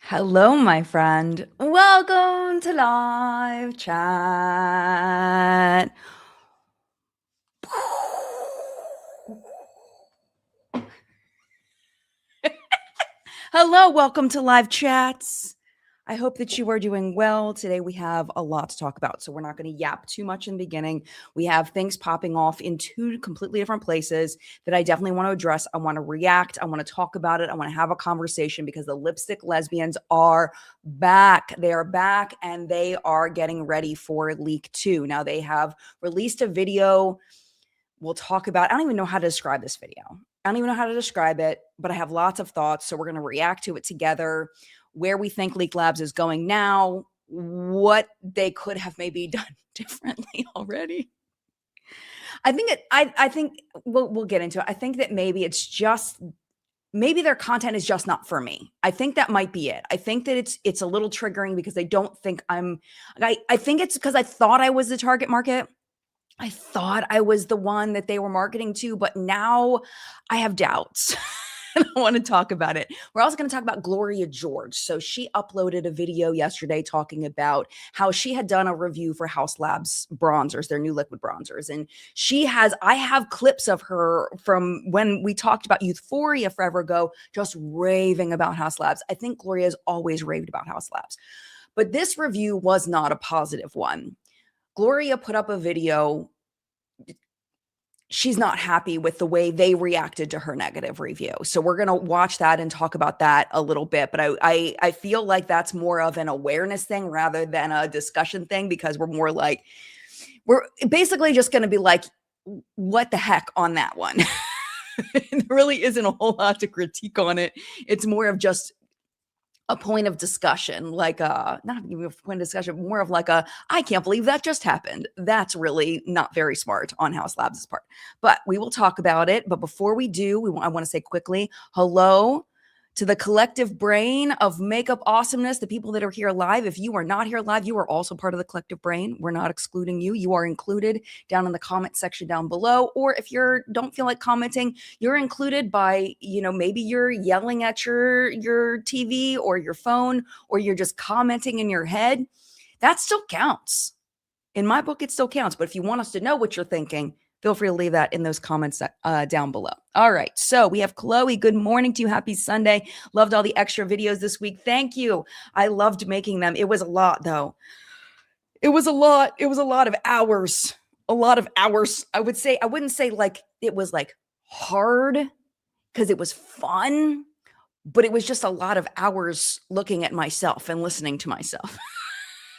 Hello, my friend. Welcome to live chat. Hello, welcome to live chats. I hope that you are doing well. Today we have a lot to talk about, so we're not going to yap too much in the beginning. We have things popping off in two completely different places that I definitely want to address. I want to react. I want to talk about it. I want to have a conversation because the Lipstick Lesbians are back. They are back and they are getting ready for leak 2. Now they have released a video. We'll talk about, I don't even know how to describe this video. I don't even know how to describe it, but I have lots of thoughts. So we're going to react to it together, where we think Leak Labs is going now, what they could have maybe done differently already. I think we'll get into it. I think that maybe their content is just not for me. I think that might be it. I think that it's a little triggering because they don't think I think it's because I thought I was the target market. I thought I was the one that they were marketing to, but now I have doubts. And I want to talk about it. We're also going to talk about Golloria George. So she uploaded a video yesterday talking about how she had done a review for Haus Labs bronzers, their new liquid bronzers. And I have clips of her from when we talked about Euphoria forever ago, just raving about Haus Labs. I think Gloria's always raved about Haus Labs. But this review was not a positive one. Golloria put up a video. She's not happy with the way they reacted to her negative review. So we're going to watch that and talk about that a little bit. But I feel like that's more of an awareness thing rather than a discussion thing, because we're basically just going to be like, what the heck on that one? There really isn't a whole lot to critique on it. It's more of just a point of discussion, like not even a point of discussion, more of like I can't believe that just happened. That's really not very smart on Haus Labs' part. But we will talk about it. But before we do, I want to say quickly, hello to the collective brain of makeup awesomeness, the people that are here live. If you are not here live, you are also part of the collective brain. We're not excluding you. You are included down in the comment section down below. Or if you don't feel like commenting, you're included by, maybe you're yelling at your TV or your phone, or you're just commenting in your head. That still counts. In my book, it still counts. But if you want us to know what you're thinking, feel free to leave that in those comments down below. All right. So we have Chloe. Good morning to you. Happy Sunday. Loved all the extra videos this week. Thank you. I loved making them. It was a lot, though. It was a lot. It was a lot of hours. A lot of hours. I wouldn't say like it was like hard because it was fun, but it was just a lot of hours looking at myself and listening to myself.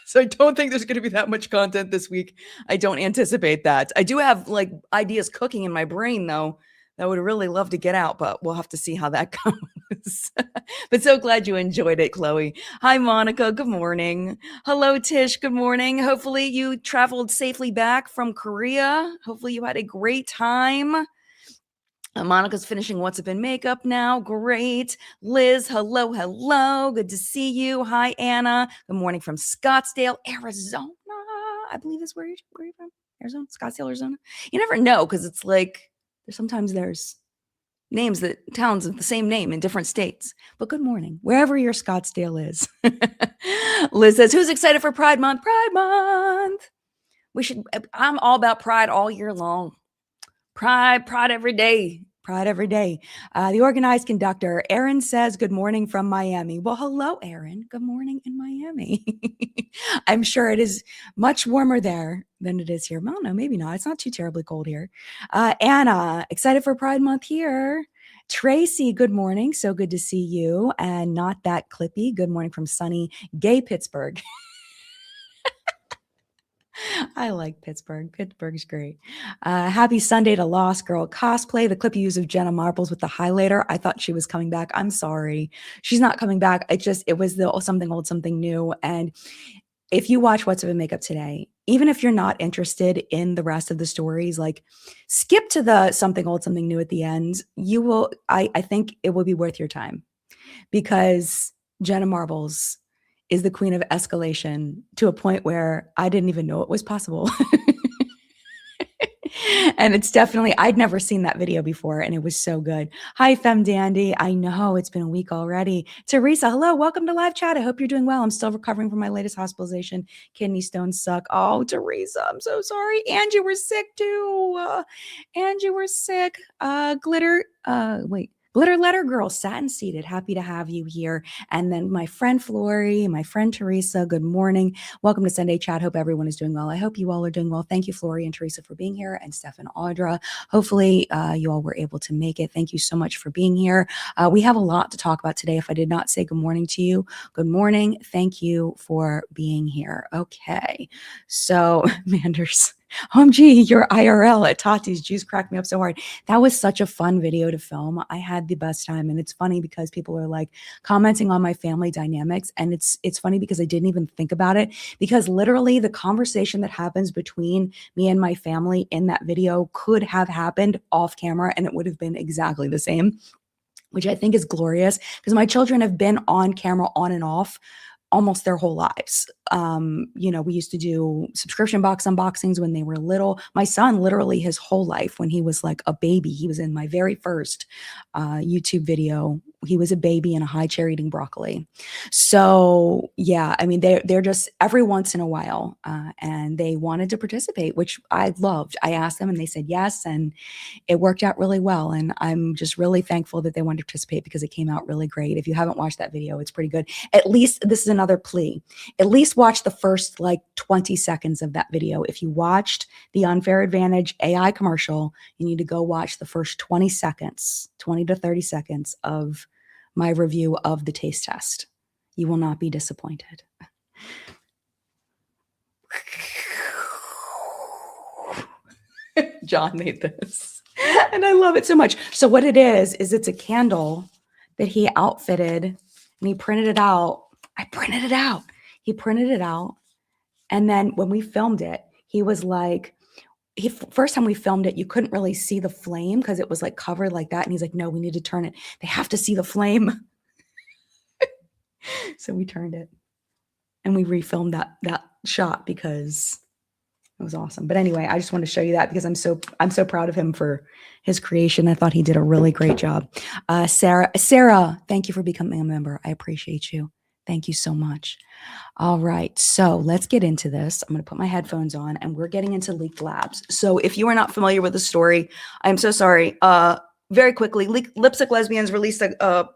So I don't think there's going to be that much content this week. I don't anticipate that. I do have like ideas cooking in my brain, though, that I would really love to get out, but we'll have to see how that goes. But so glad you enjoyed it, Chloe. Hi, Monica. Good morning. Hello, Tish. Good morning. Hopefully you traveled safely back from Korea. Hopefully you had a great time. Monica's finishing What's Up in Makeup now. Great. Liz, hello, hello. Good to see you. Hi, Anna. Good morning from Scottsdale, Arizona. I believe is where you're from. Arizona? Scottsdale, Arizona? You never know, because it's like sometimes there's towns with the same name in different states. But good morning, wherever your Scottsdale is. Liz says, who's excited for Pride Month? Pride Month. I'm all about Pride all year long. Pride every day. Pride every day. The organized conductor, Aaron says, good morning from Miami. Well, hello, Aaron. Good morning in Miami. I'm sure it is much warmer there than it is here. Well, no, maybe not. It's not too terribly cold here. Anna, excited for Pride Month here. Tracy, good morning. So good to see you. And not that clippy. Good morning from sunny, gay Pittsburgh. I like Pittsburgh. Pittsburgh's great. Happy Sunday to Lost Girl Cosplay. The clip you used of Jenna Marbles with the highlighter. I thought she was coming back. I'm sorry. She's not coming back. It was the something old, something new. And if you watch What's Up in Makeup today, even if you're not interested in the rest of the stories, like skip to the something old, something new at the end. You will, I think it will be worth your time, because Jenna Marbles is the queen of escalation to a point where I didn't even know it was possible. And it's definitely, I'd never seen that video before, and it was so good. Hi, Fem Dandy. I know it's been a week already. Teresa, hello. Welcome to live chat. I hope you're doing well. I'm still recovering from my latest hospitalization. Kidney stones suck. Oh, Teresa, I'm so sorry. And you were sick too. And you were sick. Glitter Letter Girl, satin seated. Happy to have you here. And then my friend Flory, my friend Teresa, good morning. Welcome to Sunday Chat. Hope everyone is doing well. I hope you all are doing well. Thank you, Flory and Teresa, for being here, and Steph and Audra. Hopefully you all were able to make it. Thank you so much for being here. We have a lot to talk about today. If I did not say good morning to you, good morning. Thank you for being here. Okay. So, Manders. OMG, your IRL at Tati's juice cracked me up so hard. That was such a fun video to film. I had the best time. And it's funny because people are like commenting on my family dynamics. And it's funny because I didn't even think about it, because literally the conversation that happens between me and my family in that video could have happened off camera, and it would have been exactly the same, which I think is glorious, because my children have been on camera on and off almost their whole lives. We used to do subscription box unboxings when they were little. My son, literally his whole life, when he was like a baby, he was in my very first YouTube video. He was a baby in a high chair eating broccoli. So yeah, I mean, they're just every once in a while, and they wanted to participate, which I loved. I asked them and they said yes, and it worked out really well. And I'm just really thankful that they wanted to participate, because it came out really great. If you haven't watched that video, it's pretty good. At least, this is another plea, at least watch the first like 20 seconds of that video. If you watched the Unfair Advantage AI commercial, you need to go watch the first 20 seconds, 20 to 30 seconds of my review of the taste test. You will not be disappointed. John made this, and I love it so much. So what it is it's a candle that he outfitted, and he printed it out. I printed it out. He printed it out. And then when we filmed it, he was like, first time we filmed it, you couldn't really see the flame because it was like covered like that. And he's like, no, we need to turn it. They have to see the flame. So we turned it and we refilmed that shot because it was awesome. But anyway, I just want to show you that because I'm so proud of him for his creation. I thought he did a really great job. Sarah, thank you for becoming a member. I appreciate you. Thank you so much. All right, so let's get into this. I'm going to put my headphones on, and we're getting into Leaked Labs. So if you are not familiar with the story, I'm so sorry. Very quickly, Lipstick Lesbians released a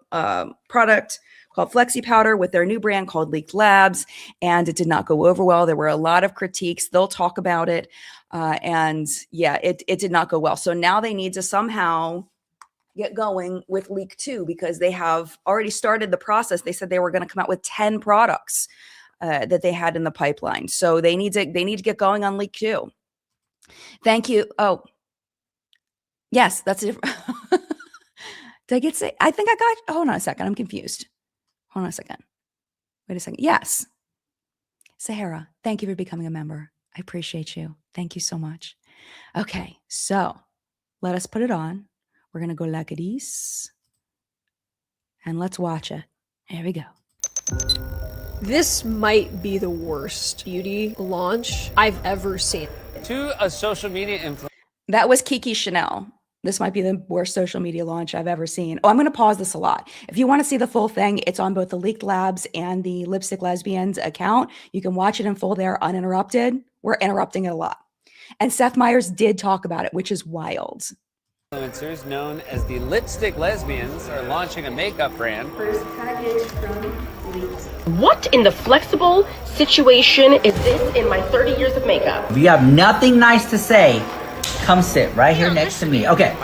product called Flexi Powder with their new brand called Leaked Labs, and it did not go over well. There were a lot of critiques. They'll talk about it, and yeah, it did not go well. So now they need to somehow get going with Leak 2, because they have already started the process. They said they were going to come out with 10 products that they had in the pipeline. So they need to get going on Leak 2. Thank you. Oh, yes, that's it. Did I get say? I think I got. Hold on a second. I'm confused. Hold on a second. Wait a second. Yes, Sahara. Thank you for becoming a member. I appreciate you. Thank you so much. Okay, so let us put it on. We're going to go like this, and let's watch it. Here we go. This might be the worst beauty launch I've ever seen. To a social media influencer. That was Kiki Chanel. This might be the worst social media launch I've ever seen. Oh, I'm going to pause this a lot. If you want to see the full thing, it's on both the Leaked Labs and the Lipstick Lesbians account. You can watch it in full there uninterrupted. We're interrupting it a lot. And Seth Meyers did talk about it, which is wild. Influencers known as the Lipstick Lesbians are launching a makeup brand. First package from Leaked. What in the flexible situation is this in my 30 years of makeup? If you have nothing nice to say, come sit right here next to me. Okay.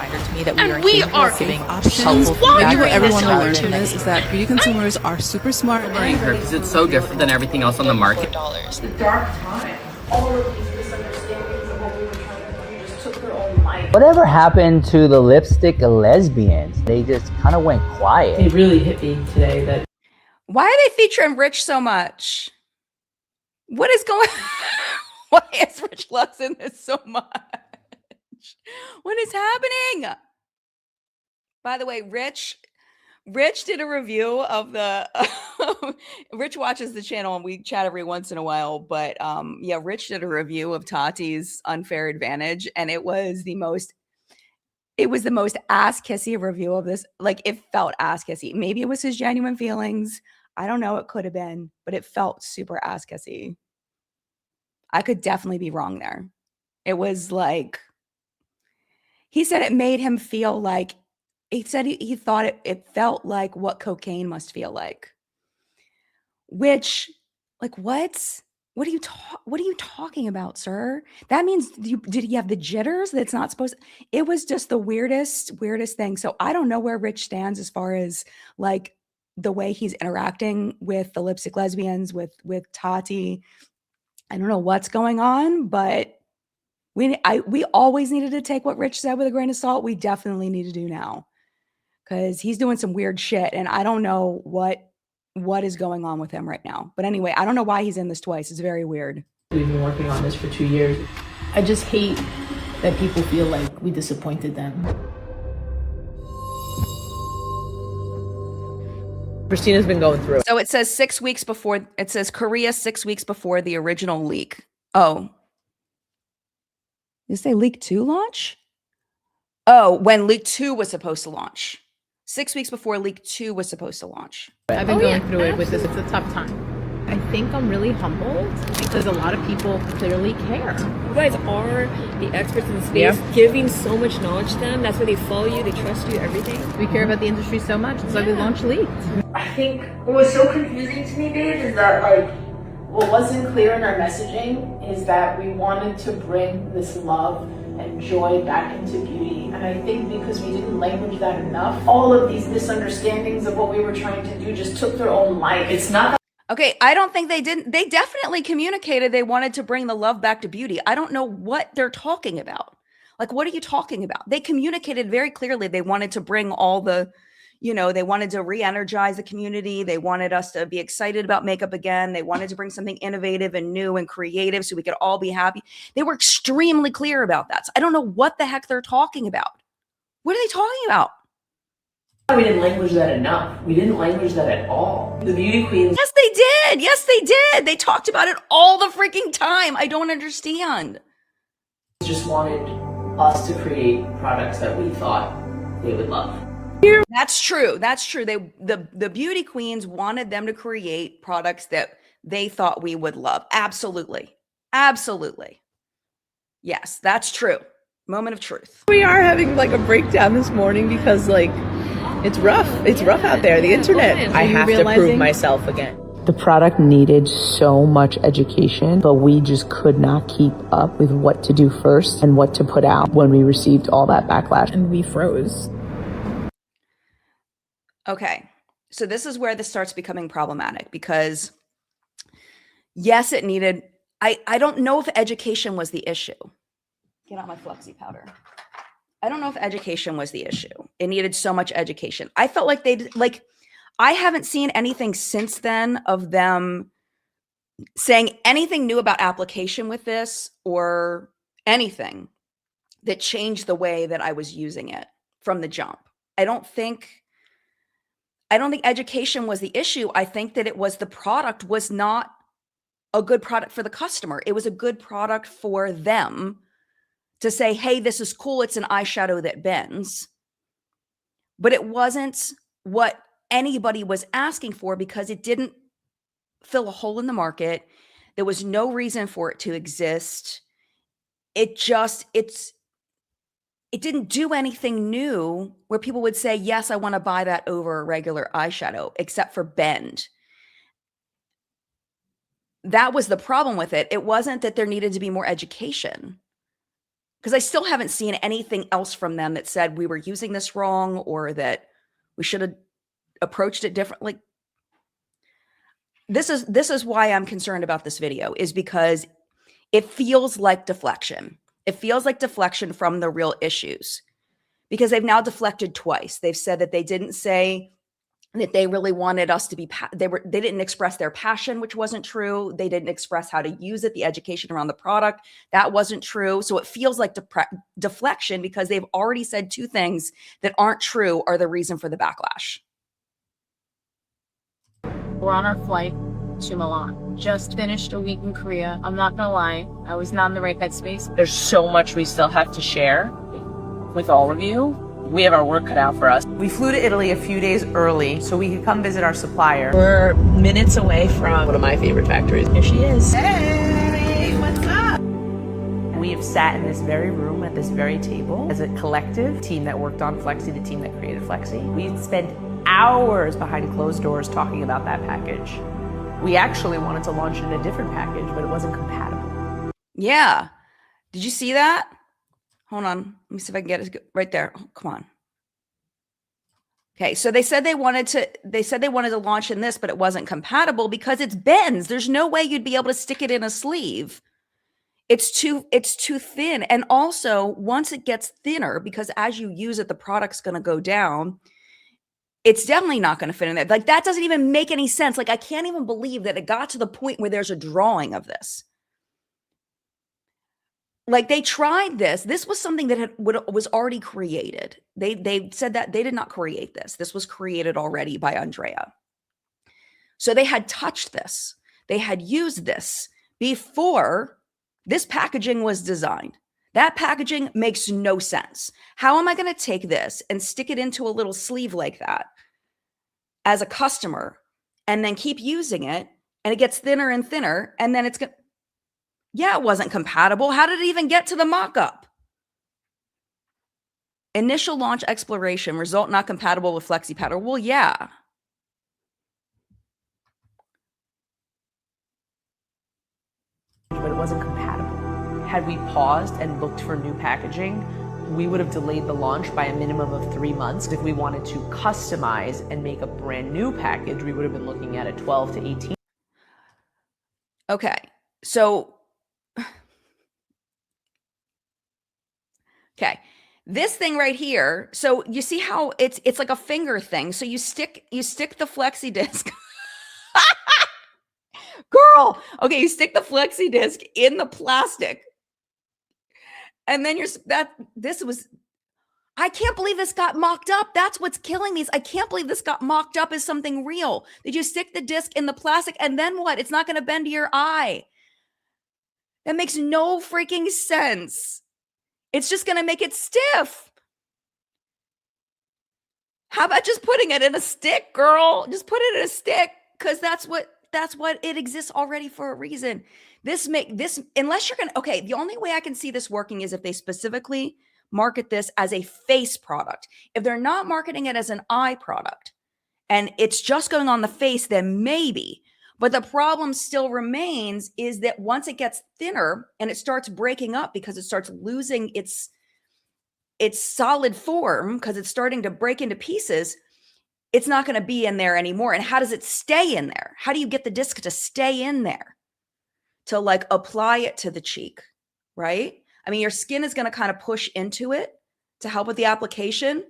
And we are giving options. Maybe what everyone will learn from this is that beauty consumers are super smart. Learning her because it's so different than everything else on the market. The dark time. All of these misunderstandings of what we were trying to do just took their own life. Whatever happened to the Lipstick Lesbians? They just kind of went quiet. It really hit me today that. Why are they featuring Rich so much? What is going Why is Rich Lux in this so much? What is happening? By the way, Rich did a review of the Rich watches the channel and we chat every once in a while, but yeah, Rich did a review of Tati's Unfair Advantage, and it was the most ass kissy review of this. Like, it felt ass kissy. Maybe it was his genuine feelings. I don't know. It could have been, but it felt super ass kissy. I could definitely be wrong there. It was like, he said it made him feel like, he said he thought it felt like what cocaine must feel like. Which, like, what? What are you talking about, sir? That means did he have the jitters? That's not supposed to, it was just the weirdest thing. So I don't know where Rich stands as far as like the way he's interacting with the Lipstick Lesbians, with Tati. I don't know what's going on, but we always needed to take what Rich said with a grain of salt. We definitely need to do now, because he's doing some weird shit, and I don't know what is going on with him right now. But anyway, I don't know why he's in this twice. It's very weird. We've been working on this for 2 years. I just hate that people feel like we disappointed them. Christina's been going through it. So it says 6 weeks before, it says Korea 6 weeks before the original leak. Oh. Did it say leak 2 launch? Oh, when leak 2 was supposed to launch. 6 weeks before leak 2 was supposed to launch. I've been going through it with this. It's a tough time. I think I'm really humbled because a lot of people clearly care. You guys are the experts in the space, giving so much knowledge to them. That's why they follow you, they trust you, everything. We care about the industry so much. It's like we launched Leaked. I think what was so confusing to me, babe, is that like what wasn't clear in our messaging is that we wanted to bring this love and joy back into beauty. And I think because we didn't language that enough, all of these misunderstandings of what we were trying to do just took their own life. It's not that. Okay, I don't think they didn't. They definitely communicated they wanted to bring the love back to beauty. I don't know what they're talking about. Like, what are you talking about? They communicated very clearly they wanted to bring all the, they wanted to re-energize the community. They wanted us to be excited about makeup again. They wanted to bring something innovative and new and creative so we could all be happy. They were extremely clear about that. So I don't know what the heck they're talking about. What are they talking about? We didn't language that enough. We didn't language that at all. The beauty queens. Yes, they did. Yes, they did. They talked about it all the freaking time. I don't understand. Just wanted us to create products that we thought they would love. That's true. That's true. The beauty queens wanted them to create products that they thought we would love. Absolutely. Absolutely. Yes, that's true. Moment of truth. We are having like a breakdown this morning because like it's rough. It's rough out there. The internet. I have to prove myself again. The product needed so much education, but we just could not keep up with what to do first and what to put out when we received all that backlash. And we froze. Okay, so this is where this starts becoming problematic because, yes, it needed, I don't know if education was the issue. Get out my Flexi powder. I don't know if education was the issue. It needed so much education. I felt like I haven't seen anything since then of them saying anything new about application with this or anything that changed the way that I was using it from the jump. I don't think education was the issue. I think that it was the product was not a good product for the customer. It was a good product for them to say, hey, this is cool. It's an eyeshadow that bends. But it wasn't what anybody was asking for because it didn't fill a hole in the market. There was no reason for it to exist. It didn't do anything new where people would say, yes, I want to buy that over a regular eyeshadow, except for bend. That was the problem with it. It wasn't that there needed to be more education. Because I still haven't seen anything else from them that said we were using this wrong or that we should have approached it differently. This is why I'm concerned about this video, is because it feels like deflection. It feels like deflection from the real issues because they've now deflected twice. They've said that they didn't say that they really wanted us to be, they didn't express their passion, which wasn't true. They didn't express how to use it, the education around the product. That wasn't true. So it feels like deflection because they've already said two things that aren't true are the reason for the backlash. We're on our flight to Milan. Just finished a week in Korea. I'm not gonna lie, I was not in the right headspace. There's so much we still have to share with all of you. We have our work cut out for us. We flew to Italy a few days early so we could come visit our supplier. We're minutes away from one of my favorite factories. Here she is. Hey, what's up? We have sat in this very room at this very table as a collective team that worked on Flexi, the team that created Flexi. We spent hours behind closed doors talking about that package. We actually wanted to launch it in a different package, but it wasn't compatible. Yeah. Did you see that? Hold on. Let me see if I can get it right there. Oh, come on. Okay, so they said they wanted to launch in this, but it wasn't compatible because it's bends. There's no way you'd be able to stick it in a sleeve. It's too thin. And also, once it gets thinner, because as you use it, the product's going to go down, it's definitely not going to fit in there. Like, that doesn't even make any sense. Like, I can't even believe that it got to the point where there's a drawing of this. Like, they tried this. This was something that was already created. They said that they did not create this. This was created already by Andrea. So they had touched this. They had used this before this packaging was designed. That packaging makes no sense. How am I going to take this and stick it into a little sleeve like that as a customer and then keep using it, and it gets thinner and thinner, and then it's going to... Yeah, it wasn't compatible. How did it even get to the mock-up? Initial launch exploration, result not compatible with Flexi Powder. Well, yeah. But it wasn't compatible. Had we paused and looked for new packaging, we would have delayed the launch by a minimum of 3 months. If we wanted to customize and make a brand new package, we would have been looking at a 12 to 18. Okay, so... Okay, this thing right here. So you see how it's like a finger thing. So you stick the Flexi disc. Girl, okay, you stick the Flexi disc in the plastic, and then I can't believe this got mocked up. That's what's killing me. I can't believe this got mocked up as something real. Did you stick the disc in the plastic, and then what? It's not going to bend to your eye. That makes no freaking sense. It's just going to make it stiff. How about just putting it in a stick, girl? Just put it in a stick, because that's what it exists already for a reason. Unless you're going to, okay, the only way I can see this working is if they specifically market this as a face product. If they're not marketing it as an eye product and it's just going on the face, then maybe. But the problem still remains is that once it gets thinner and it starts breaking up because it starts losing its solid form, because it's starting to break into pieces, it's not going to be in there anymore. And how does it stay in there? How do you get the disc to stay in there to like apply it to the cheek, right? I mean, your skin is going to kind of push into it to help with the application,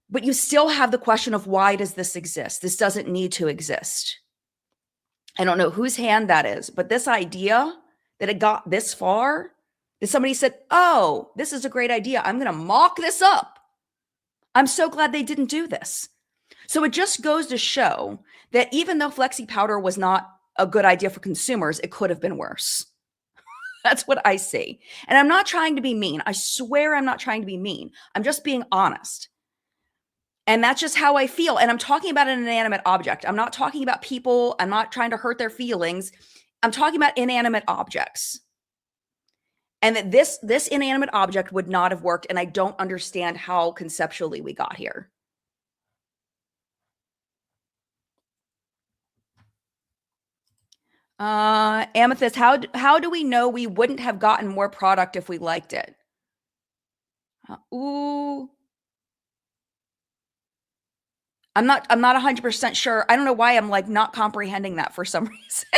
but you still have the question of, why does this exist? This doesn't need to exist. I don't know whose hand that is, but this idea that it got this far, that somebody said, oh, this is a great idea, I'm going to mock this up. I'm so glad they didn't do this. So it just goes to show that even though Flexi Powder was not a good idea for consumers, it could have been worse. That's what I see. And I'm not trying to be mean. I swear I'm not trying to be mean. I'm just being honest. And that's just how I feel. And I'm talking about an inanimate object. I'm not talking about people. I'm not trying to hurt their feelings. I'm talking about inanimate objects. And that this inanimate object would not have worked. And I don't understand how conceptually we got here. Amethyst, how do we know we wouldn't have gotten more product if we liked it? Ooh. I'm not 100% sure. I don't know why I'm like not comprehending that for some reason.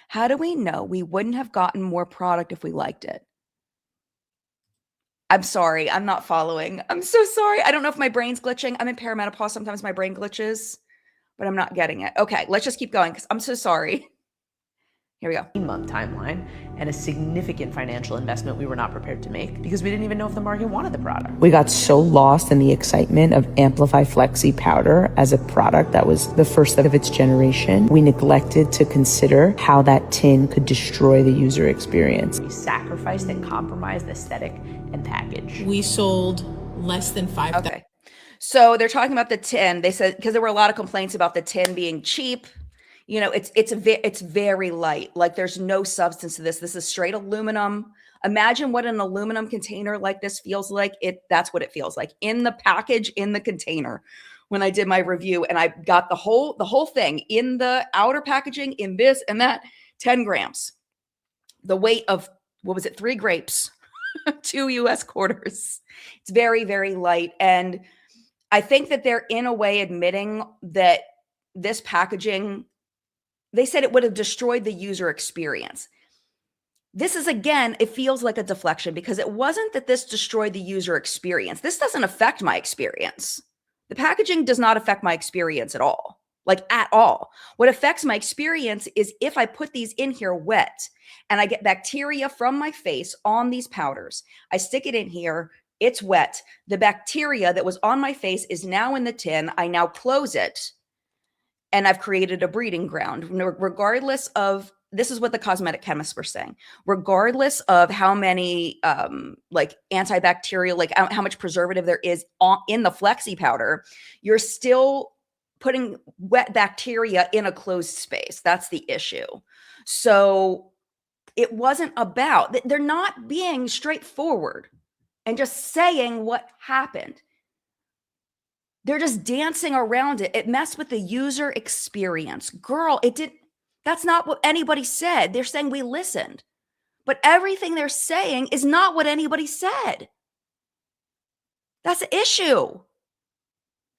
How do we know we wouldn't have gotten more product if we liked it? I'm sorry. I'm not following. I'm so sorry. I don't know if my brain's glitching. I'm in perimenopause. Sometimes my brain glitches, but I'm not getting it. Okay, let's just keep going because I'm so sorry. Here we go. 18-month timeline and a significant financial investment we were not prepared to make because we didn't even know if the market wanted the product. We got so lost in the excitement of Amplify Flexi powder as a product that was the first of its generation. We neglected to consider how that tin could destroy the user experience. We sacrificed and compromised aesthetic and package. We sold less than 5,000. Okay. So they're talking about the tin. They said, because there were a lot of complaints about the tin being cheap. You know, it's very light. Like there's no substance to this. This is straight aluminum. Imagine what an aluminum container like this feels like. That's what it feels like in the package, in the container. When I did my review, and I got the whole thing in the outer packaging, in this and that, 10 grams. The weight of, what was it? 3 grapes, 2 US quarters. It's very, very light. And I think that they're in a way admitting that this packaging, they said it would have destroyed the user experience. This is, again, it feels like a deflection because it wasn't that this destroyed the user experience. This doesn't affect my experience. The packaging does not affect my experience at all, like at all. What affects my experience is if I put these in here wet and I get bacteria from my face on these powders, I stick it in here, it's wet. The bacteria that was on my face is now in the tin. I now close it. And I've created a breeding ground, regardless of, this is what the cosmetic chemists were saying, regardless of how many like antibacterial, like how much preservative there is in the Flexi powder, you're still putting wet bacteria in a closed space. That's the issue. So it wasn't about, they're not being straightforward and just saying what happened. They're just dancing around it. It messed with the user experience. Girl, that's not what anybody said. They're saying we listened. But everything they're saying is not what anybody said. That's the issue.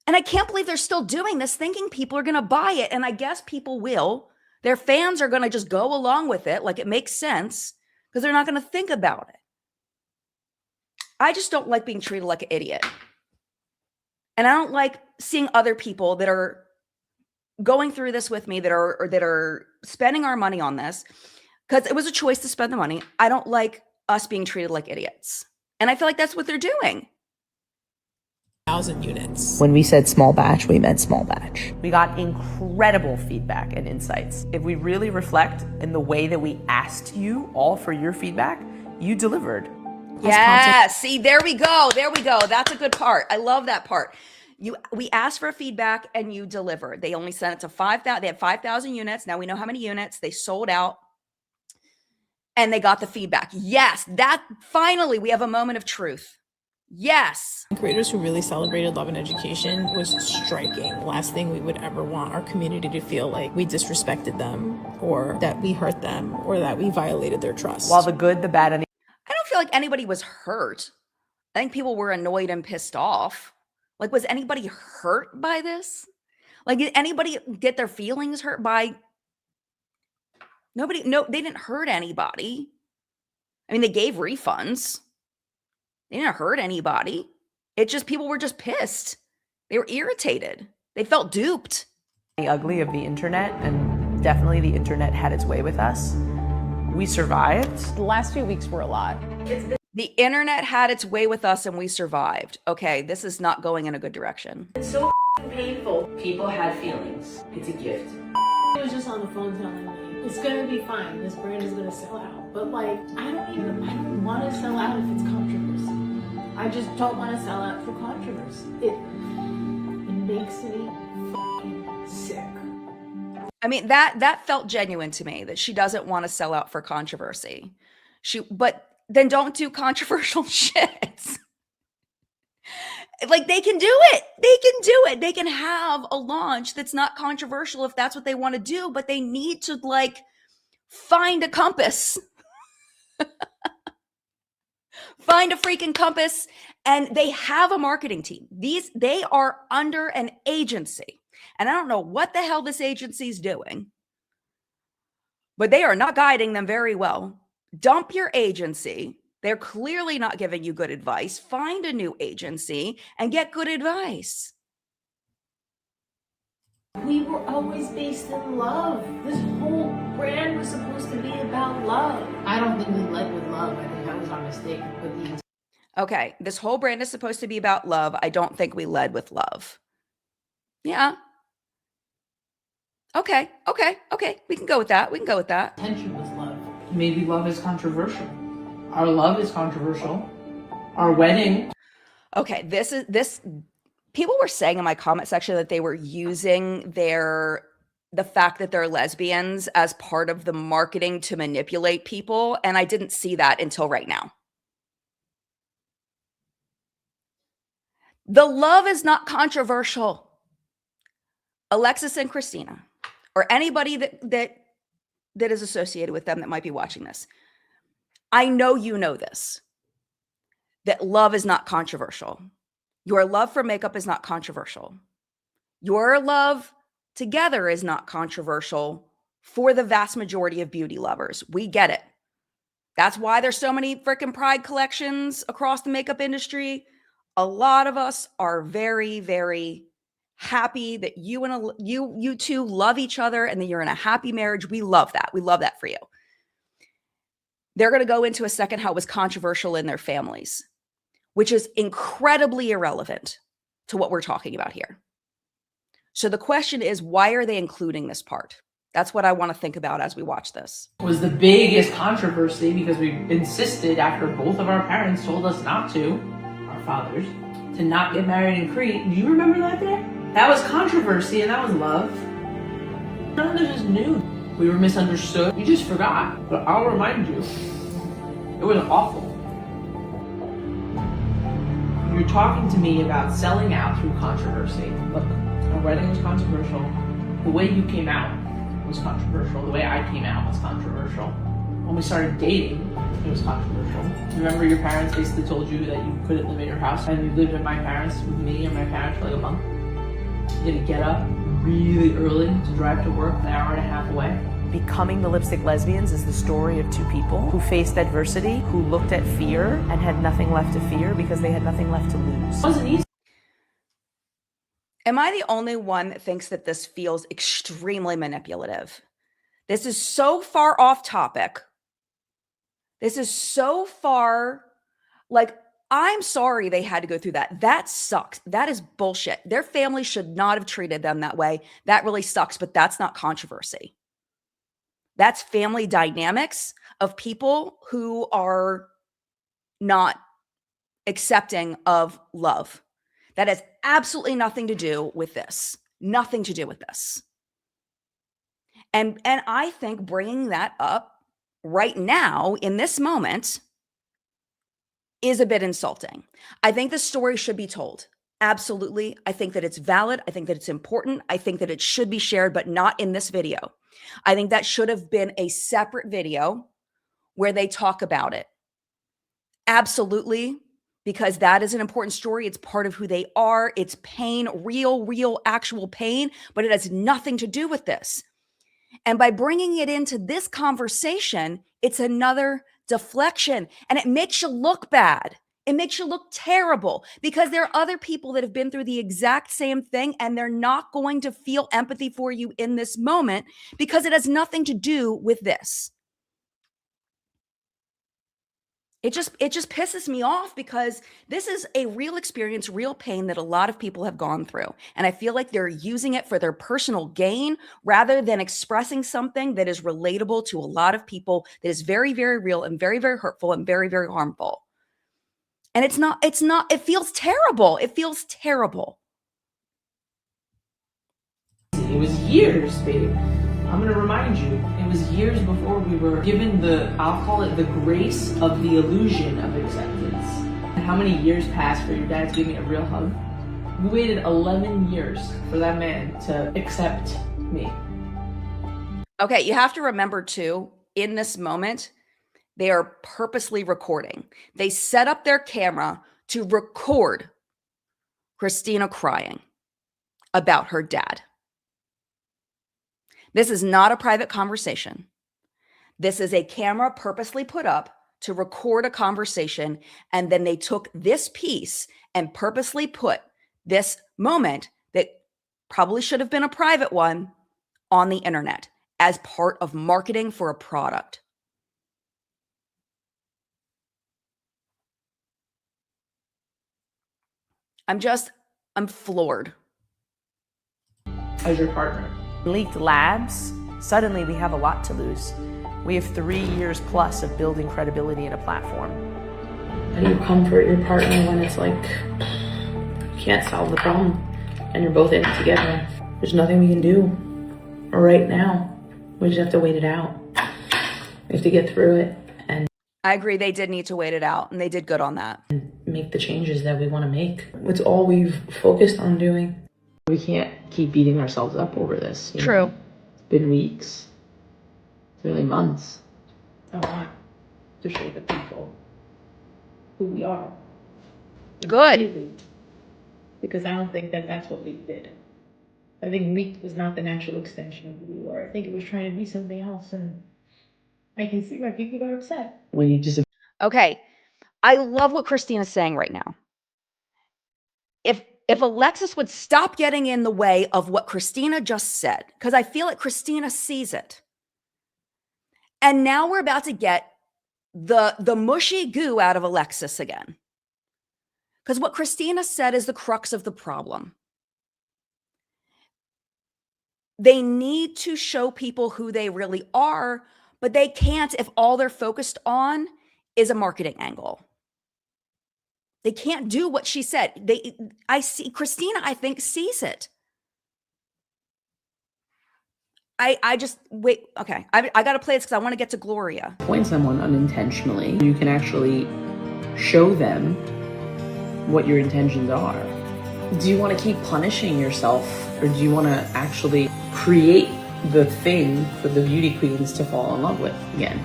And I can't believe they're still doing this, thinking people are going to buy it. And I guess people will. Their fans are going to just go along with it like it makes sense because they're not going to think about it. I just don't like being treated like an idiot. And I don't like seeing other people that are going through this with me that are spending our money on this because it was a choice to spend the money. I don't like us being treated like idiots. And I feel like that's what they're doing. 1,000 units. When we said small batch, we meant small batch. We got incredible feedback and insights. If we really reflect in the way that we asked you all for your feedback, you delivered. Yeah, see, there we go. There we go. That's a good part. I love that part. We asked for feedback and you delivered. They only sent it to 5,000. They had 5,000 units. Now we know how many units. They sold out and they got the feedback. Yes, that finally we have a moment of truth. Yes. Creators who really celebrated love and education was striking. Last thing we would ever want our community to feel like we disrespected them or that we hurt them or that we violated their trust. While the good, the bad, and the I don't feel like anybody was hurt. I think people were annoyed and pissed off. Like, was anybody hurt by this? Like, did anybody get their feelings hurt by? Nobody, no, they didn't hurt anybody. I mean, they gave refunds. They didn't hurt anybody. It just, people were just pissed. They were irritated. They felt duped. The ugly of the internet, and definitely the internet had its way with us. We survived. The last few weeks were a lot. The internet had its way with us and we survived. Okay, this is not going in a good direction. It's so painful. People had feelings. It's a gift. He was just on the phone telling me, it's gonna be fine, this brand is gonna sell out. But like, I don't want to sell out if it's controversy. I just don't want to sell out for controversy. It makes me fucking sick. I mean, that felt genuine to me, that she doesn't want to sell out for controversy. But then don't do controversial shit. Like, they can do it. They can do it. They can have a launch that's not controversial if that's what they want to do, but they need to, like, find a compass. Find a freaking compass. And they have a marketing team. They are under an agency. And I don't know what the hell this agency is doing, but they are not guiding them very well. Dump your agency. They're clearly not giving you good advice. Find a new agency and get good advice. We were always based in love. This whole brand was supposed to be about love. I don't think we led with love. I think that was our mistake. Okay, this whole brand is supposed to be about love. I don't think we led with love. Yeah. Okay. We can go with that. Tension was love. Maybe love is controversial. Our love is controversial. Our wedding. Okay, this people were saying in my comment section that they were using the fact that they're lesbians as part of the marketing to manipulate people, and I didn't see that until right now. The love is not controversial. Alexis and Christina, or anybody that is associated with them that might be watching this, I know you know this, that love is not controversial. Your love for makeup is not controversial. Your love together is not controversial for the vast majority of beauty lovers. We get it. That's why there's so many freaking pride collections across the makeup industry. A lot of us are very, very happy that you two love each other and that you're in a happy marriage. We love that. We love that for you. They're going to go into a second how it was controversial in their families, which is incredibly irrelevant to what we're talking about here. So the question is, why are they including this part? That's what I want to think about as we watch this. It was the biggest controversy because we insisted after both of our parents told us not to, our fathers, to not get married in Crete. Do you remember that day? That was controversy and that was love. None of this is new. We were misunderstood. You just forgot. But I'll remind you, it was awful. You're talking to me about selling out through controversy. Look, our wedding was controversial. The way you came out was controversial. The way I came out was controversial. When we started dating, it was controversial. Remember your parents basically told you that you couldn't live at your house and you lived with my parents, with me and my parents for like a month. You had to get up really early to drive to work an hour and a half away. Becoming the Lipstick Lesbians is the story of two people who faced adversity, who looked at fear and had nothing left to fear because they had nothing left to lose. It wasn't easy. Am I the only one that thinks that this feels extremely manipulative? This is so far off topic. This is so far, like, I'm sorry they had to go through that. That sucks. That is bullshit. Their family should not have treated them that way. That really sucks, but that's not controversy. That's family dynamics of people who are not accepting of love. That has absolutely nothing to do with this. Nothing to do with this. And I think bringing that up right now in this moment is a bit insulting. I think the story should be told. Absolutely. I think that it's valid. I think that it's important. I think that it should be shared, but not in this video. I think that should have been a separate video where they talk about it. Absolutely. Because that is an important story. It's part of who they are. It's pain, real, actual pain, but it has nothing to do with this. And by bringing it into this conversation, it's another deflection and it makes you look bad. It makes you look terrible because there are other people that have been through the exact same thing and they're not going to feel empathy for you in this moment because it has nothing to do with this. It just pisses me off because this is a real experience, real pain that a lot of people have gone through. And I feel like they're using it for their personal gain rather than expressing something that is relatable to a lot of people that is very, very real and very, very hurtful and very, very harmful. And it feels terrible. It feels terrible. It was years, babe. I'm going to remind you, it was years before we were given I'll call it the grace of the illusion of acceptance. And how many years passed for your dad to give me a real hug? We waited 11 years for that man to accept me. Okay, you have to remember too, in this moment, they are purposely recording. They set up their camera to record Christina crying about her dad. This is not a private conversation. This is a camera purposely put up to record a conversation. And then they took this piece and purposely put this moment that probably should have been a private one on the internet. as part of marketing for a product. I'm floored. As your partner. Leaked Labs, suddenly we have a lot to lose. We have 3 years plus of building credibility in a platform. And you comfort your partner when it's like, you can't solve the problem and you're both in it together. There's nothing we can do right now. We just have to wait it out. We have to get through it and I agree, they did need to wait it out, and they did good on that. Make the changes that we want to make. It's all we've focused on doing. We can't keep beating ourselves up over this. True. It's been weeks, really months. I want to show the people who we are. Good. Because I don't think that that's what we did. I think Leaked was not the natural extension of who we were. I think it was trying to be something else, and I can see why people got upset. When you just Okay, I love what Christina's saying right now. If Alexis would stop getting in the way of what Christina just said, because I feel like Christina sees it. And now we're about to get the mushy goo out of Alexis again. Because what Christina said is the crux of the problem. They need to show people who they really are, but they can't if all they're focused on is a marketing angle. They can't do what she said. Christina, I think, sees it. I just, wait, okay. I got to play this because I want to get to Golloria. point someone unintentionally, you can actually show them what your intentions are. Do you want to keep punishing yourself, or do you want to actually create the thing for the beauty queens to fall in love with again?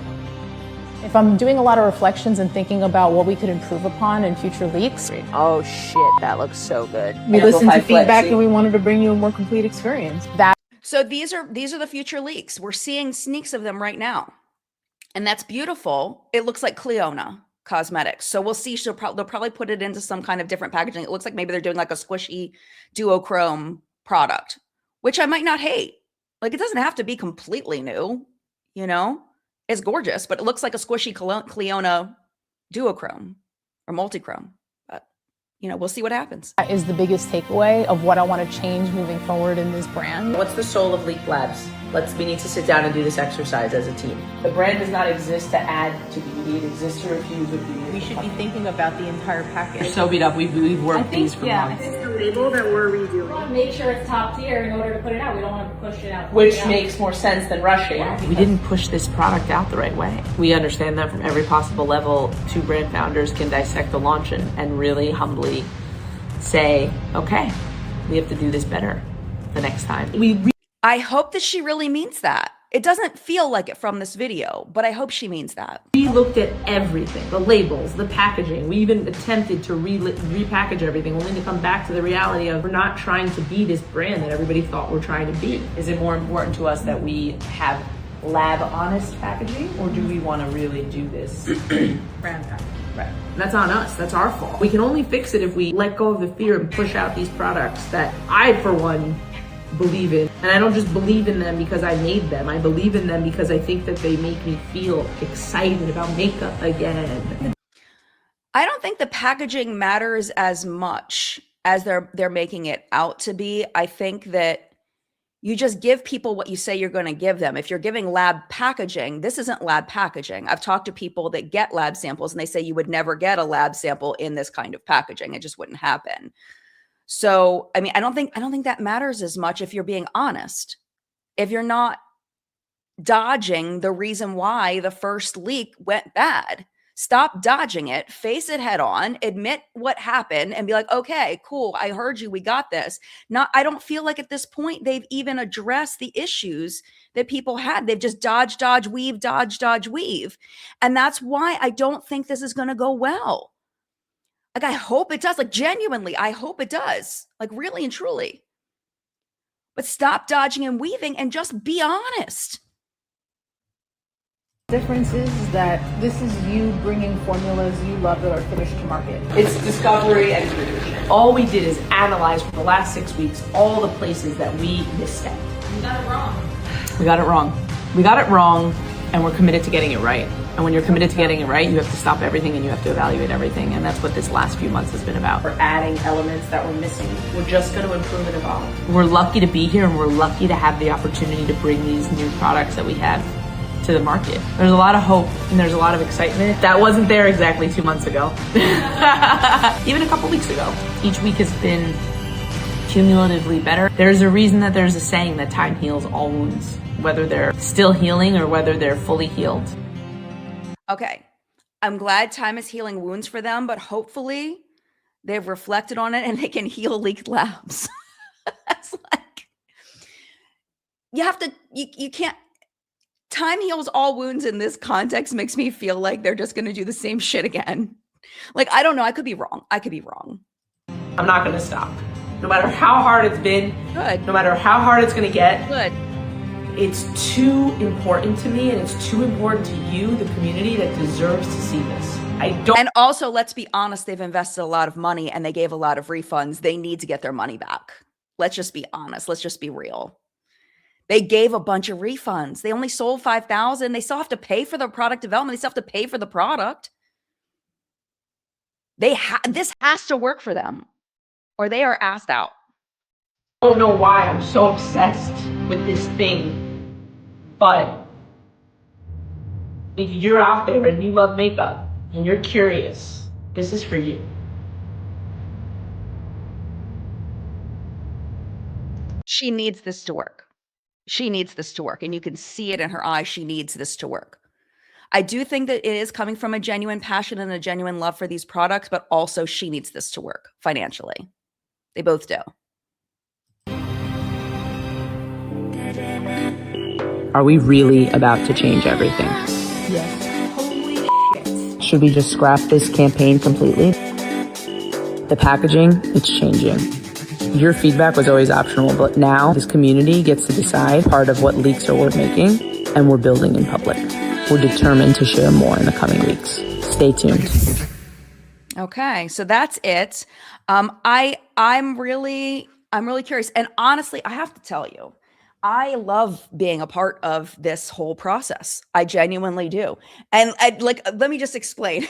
If I'm doing a lot of reflections and thinking about what we could improve upon in future leaks, Oh shit, that looks so good. we listened to feedback and we wanted to bring you a more complete experience. So these are the future leaks. We're seeing sneaks of them right now. And that's beautiful. It looks like Cleona Cosmetics. So we'll see. They'll probably put it into some kind of different packaging. It looks like maybe they're doing like a squishy duochrome product, which I might not hate. Like, it doesn't have to be completely new, you know? It's gorgeous, but it looks like a squishy Cleona duochrome or multichrome. But, you know, we'll see what happens. That is the biggest takeaway of what I want to change moving forward in this brand. What's the soul of Leaked Labs? We need to sit down and do this exercise as a team. The brand does not exist to add to beauty, it exists to refuse what beauty. We should be thinking about the entire package. We're so beat up, we've worked these for months. It's the label that we're redoing. We want to make sure it's top tier in order to put it out. We don't want to push it out. Which makes more sense than rushing. We didn't push this product out the right way. We understand that from every possible level, two brand founders can dissect the launch and really humbly say, okay, we have to do this better the next time. I hope that she really means that. It doesn't feel like it from this video, but I hope she means that. We looked at everything, the labels, the packaging. We even attempted to repackage everything, only to come back to the reality of we're not trying to be this brand that everybody thought we're trying to be. Is it more important to us that we have lab honest packaging, or do we want to really do this brand packaging? Right. That's on us. That's our fault. We can only fix it if we let go of the fear and push out these products that I, for one, believe in. And I don't just believe in them because I made them. I believe in them because I think that they make me feel excited about makeup again. I don't think the packaging matters as much as they're making it out to be. I think that you just give people what you say you're going to give them. If you're giving lab packaging, this isn't lab packaging. I've talked to people that get lab samples and they say you would never get a lab sample in this kind of packaging. It just wouldn't happen. So, I mean, I don't think that matters as much if you're being honest. If you're not dodging the reason why the first leak went bad. Stop dodging it, face it head on, admit what happened, and be like, okay, cool, I heard you, we got this. I don't feel like at this point they've even addressed the issues that people had. They've just dodge, weave, dodge, weave. And that's why I don't think this is going to go well. Like, I hope it does. Like, genuinely, I hope it does. Like, really and truly. But stop dodging and weaving and just be honest. The difference is that this is you bringing formulas you love that are finished to market. It's discovery and creation. All we did is analyze for the last 6 weeks all the places that we misstepped. You got it wrong. We got it wrong. We got it wrong, and we're committed to getting it right. And when you're committed to getting it right, you have to stop everything and you have to evaluate everything. And that's what this last few months has been about. We're adding elements that we're missing. We're just going to improve and evolve. We're lucky to be here, and we're lucky to have the opportunity to bring these new products that we have to the market. There's a lot of hope and there's a lot of excitement. That wasn't there exactly 2 months ago. Even a couple weeks ago. Each week has been cumulatively better. There's a reason that there's a saying that time heals all wounds, whether they're still healing or whether they're fully healed. Okay. I'm glad time is healing wounds for them, but hopefully they've reflected on it and they can heal leaked labs. That's like, you can't, time heals all wounds in this context makes me feel like they're just going to do the same shit again. Like, I don't know. I could be wrong. I'm not going to stop. No matter how hard it's been, good. No matter how hard it's going to get, good. It's too important to me, and it's too important to you, the community, that deserves to see this. And also, let's be honest, they've invested a lot of money and they gave a lot of refunds. They need to get their money back. Let's just be honest. Let's just be real. They gave a bunch of refunds. They only sold 5,000. They still have to pay for the product development. They still have to pay for the product. This has to work for them, or they are asked out. I don't know why I'm so obsessed with this thing, but if you're out there and you love makeup and you're curious, this is for you. She needs this to work. She needs this to work, and you can see it in her eyes. She needs this to work. I do think that it is coming from a genuine passion and a genuine love for these products, but also she needs this to work financially. They both do. Are we really about to change everything? Yes. Holy shit. Should we just scrap this campaign completely? The packaging, it's changing. Your feedback was always optional, but now this community gets to decide part of what leaks are worth making, and we're building in public. We're determined to share more in the coming weeks. Stay tuned. Okay, so that's it. I'm really curious, and honestly, I have to tell you, I love being a part of this whole process. I genuinely do. And let me just explain.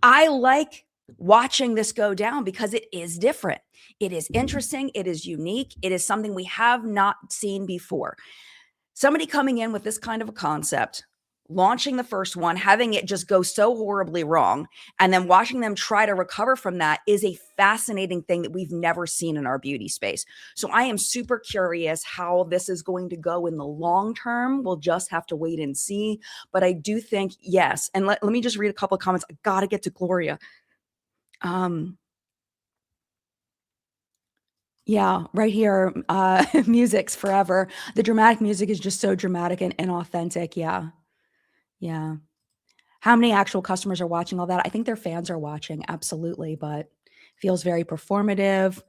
I like watching this go down because it is different. It is interesting. It is unique. It is something we have not seen before. Somebody coming in with this kind of a concept, launching the first one, having it just go so horribly wrong, and then watching them try to recover from that is a fascinating thing that we've never seen in our beauty space. So I am super curious how this is going to go in the long term. We'll just have to wait and see. But I do think, yes. And let me just read a couple of comments. I got to get to Gloria. Yeah, right here. Music's forever. The dramatic music is just so dramatic and authentic. Yeah. Yeah. How many actual customers are watching all that? I think their fans are watching. Absolutely. But feels very performative.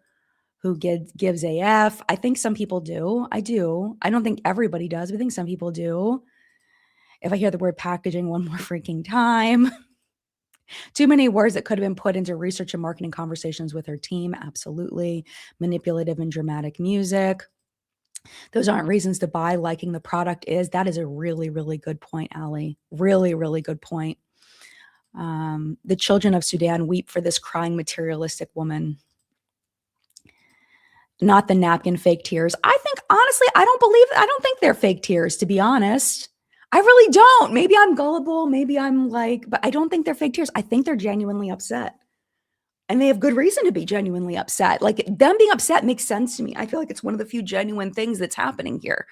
Who gives AF? I think some people do. I do. I don't think everybody does, but I think some people do. If I hear the word packaging one more freaking time. Too many words that could have been put into research and marketing conversations with her team. Absolutely. Manipulative and dramatic music. Those aren't reasons to buy. Liking the product is. That is a really, really good point, Allie. Really, really good point. The children of Sudan weep for this crying materialistic woman. Not the napkin fake tears. I think, honestly, I don't think they're fake tears, to be honest. I really don't. Maybe I'm gullible. Maybe I'm but I don't think they're fake tears. I think they're genuinely upset. And they have good reason to be genuinely upset. Like, them being upset makes sense to me. I feel like it's one of the few genuine things that's happening here.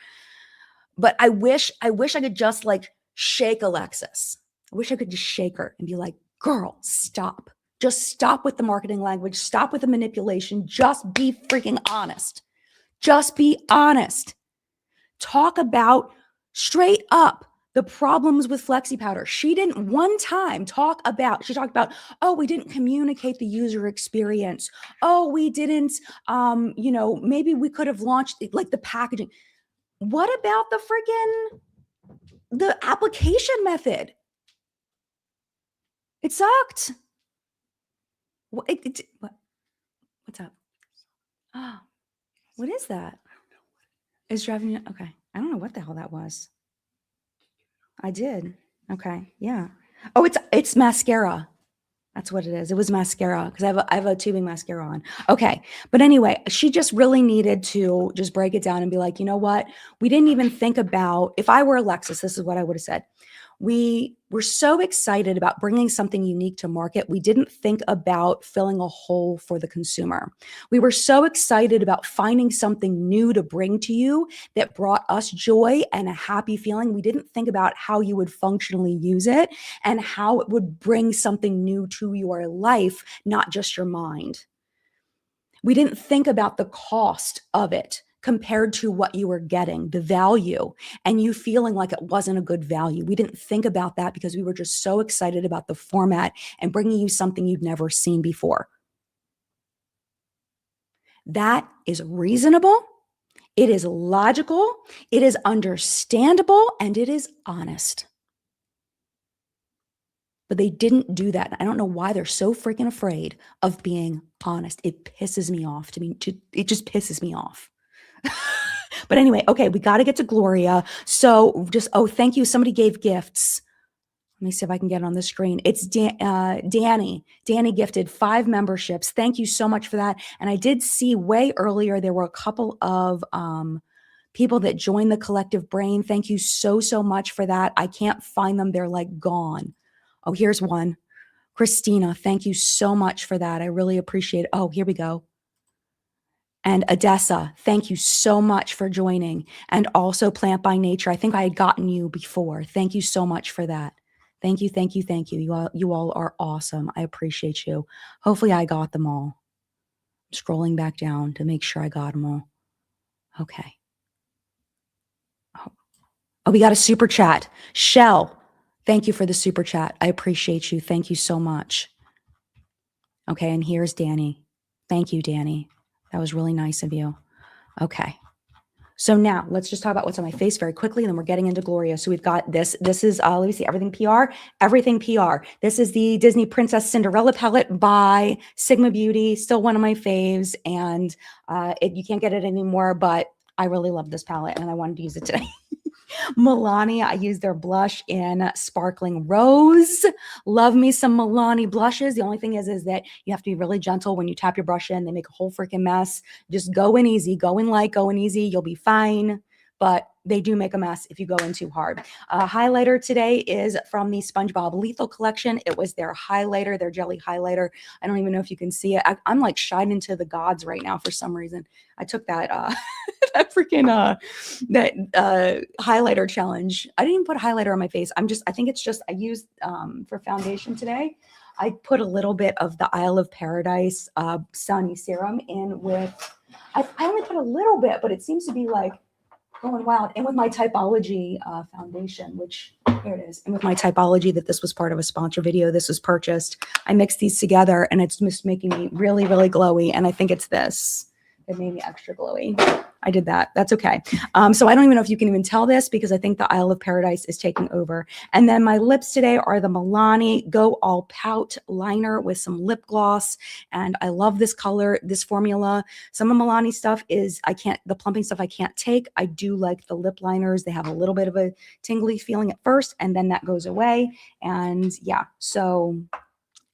But I wish I could just shake Alexis. I wish I could just shake her and be like, girl, stop. Just stop with the marketing language. Stop with the manipulation. Just be freaking honest. Just be honest. Talk about straight up the problems with Flexi Powder. She didn't one time talk about, she talked about, oh, we didn't communicate the user experience. Oh, we didn't, maybe we could have launched the packaging. What about the application method? It sucked. What's up? Oh, what is that? Is driving you? Okay. I don't know. know what the hell that was. I did. Okay. Yeah. Oh, it's mascara. That's what it is. It was mascara because I have a tubing mascara on. Okay. But anyway, she just really needed to just break it down and be like, you know what? We didn't even think about, if I were Alexis, this is what I would have said. We were so excited about bringing something unique to market. We didn't think about filling a hole for the consumer. We were so excited about finding something new to bring to you that brought us joy and a happy feeling. We didn't think about how you would functionally use it and how it would bring something new to your life, not just your mind. We didn't think about the cost of it compared to what you were getting, the value, and you feeling like it wasn't a good value. We didn't think about that because we were just so excited about the format and bringing you something you'd never seen before. That is reasonable. It is logical. It is understandable, and it is honest. But they didn't do that. I don't know why they're so freaking afraid of being honest. It pisses me off it just pisses me off. But anyway, okay, we got to get to Gloria. So thank you. Somebody gave gifts. Let me see if I can get it on the screen. It's Danny. Danny gifted 5 memberships. Thank you so much for that. And I did see way earlier, there were a couple of people that joined the Collective Brain. Thank you so, so much for that. I can't find them. They're like gone. Oh, here's one. Christina, thank you so much for that. I really appreciate it. Oh, here we go. And Odessa, thank you so much for joining. And also Plant by Nature. I think I had gotten you before. Thank you so much for that. Thank you, thank you, thank you. You all are awesome. I appreciate you. Hopefully I got them all. I'm scrolling back down to make sure I got them all. Okay. Oh, we got a super chat. Shell, thank you for the super chat. I appreciate you. Thank you so much. Okay, and here's Danny. Thank you, Danny. That was really nice of you. Okay. So now let's just talk about what's on my face very quickly, and then we're getting into Gloria. So we've got this. This is, let me see, Everything PR. Everything PR. This is the Disney Princess Cinderella palette by Sigma Beauty. Still one of my faves, and you can't get it anymore, but I really love this palette, and I wanted to use it today. Milani, I use their blush in Sparkling Rose. Love me some Milani blushes. The only thing is that you have to be really gentle when you tap your brush in. They make a whole freaking mess. Just go in easy, go in light, go in easy. You'll be fine. But they do make a mess if you go in too hard. Highlighter today is from the SpongeBob Lethal collection. It was their highlighter, their jelly highlighter. I don't even know if you can see it. I'm like shining to the gods right now for some reason. I took that that freaking highlighter challenge. I didn't even put a highlighter on my face. I think it's just, I used for foundation today. I put a little bit of the Isle of Paradise Sunny Serum in with, I only put a little bit, but it seems to be like going wild. And with my Typology foundation, which, here it is. And with my Typology, that this was part of a sponsor video, this was purchased. I mixed these together and it's just making me really, really glowy. And I think it's this. It made me extra glowy. I did that. That's okay. So I don't even know if you can even tell this because I think the Isle of Paradise is taking over. And then my lips today are the Milani Go All Pout liner with some lip gloss. And I love this color, this formula. Some of Milani stuff is, the plumping stuff I can't take. I do like the lip liners. They have a little bit of a tingly feeling at first, and then that goes away. And yeah, so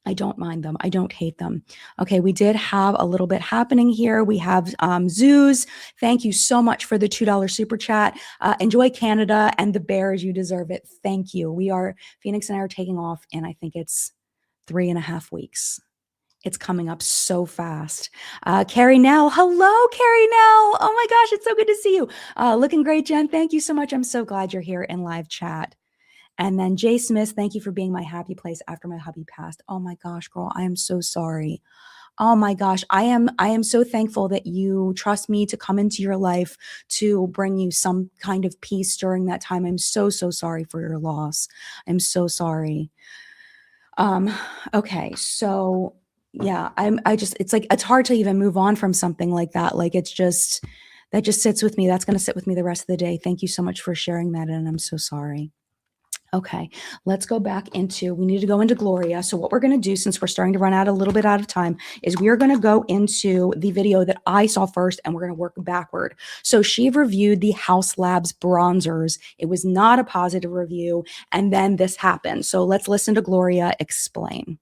I don't mind them. I don't hate them. Okay, we did have a little bit happening here. We have Zoos. Thank you so much for the $2 super chat. Enjoy Canada and the Bears. You deserve it. Thank you. Phoenix and I are taking off, and I think it's 3.5 weeks. It's coming up so fast. Carrie Nell. Hello, Carrie Nell. Oh my gosh, it's so good to see you. Looking great, Jen. Thank you so much. I'm so glad you're here in live chat. And then Jay Smith, thank you for being my happy place after my hubby passed. Oh my gosh, girl, I am so sorry. Oh my gosh, I am so thankful that you trust me to come into your life to bring you some kind of peace during that time. I'm so, so sorry for your loss. I'm so sorry. Okay, so yeah, it's like, it's hard to even move on from something like that. Like that just sits with me. That's going to sit with me the rest of the day. Thank you so much for sharing that. And I'm so sorry. Okay, let's go back into, we need to go into Gloria. So what we're going to do, since we're starting to run out a little bit out of time, is we are going to go into the video that I saw first, and we're going to work backward. So she reviewed the Haus Labs bronzers. It was not a positive review, and then this happened. So let's listen to Gloria explain.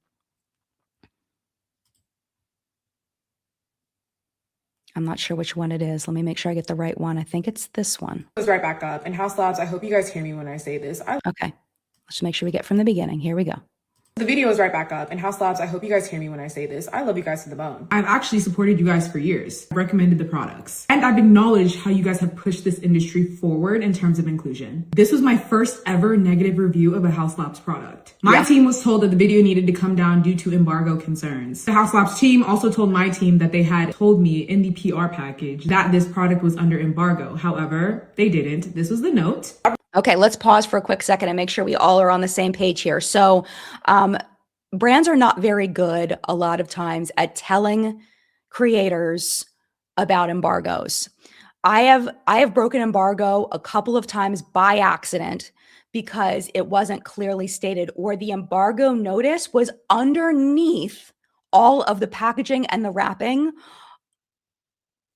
I'm not sure which one it is. Let me make sure I get the right one. I think it's this one. Goes right back up. And Haus Labs, I hope you guys hear me when I say this. Okay, let's make sure we get from the beginning. Here we go. The video is right back up. And Haus Labs, I hope you guys hear me when I say this. I love you guys to the bone. I've actually supported you guys for years. I've recommended the products. And I've acknowledged how you guys have pushed this industry forward in terms of inclusion. This was my first ever negative review of a Haus Labs product. My team was told that the video needed to come down due to embargo concerns. The Haus Labs team also told my team that they had told me in the PR package that this product was under embargo. However, they didn't. This was the note. Okay, let's pause for a quick second and make sure we all are on the same page here. So brands are not very good a lot of times at telling creators about embargoes. I have broken embargo a couple of times by accident because it wasn't clearly stated, or the embargo notice was underneath all of the packaging and the wrapping.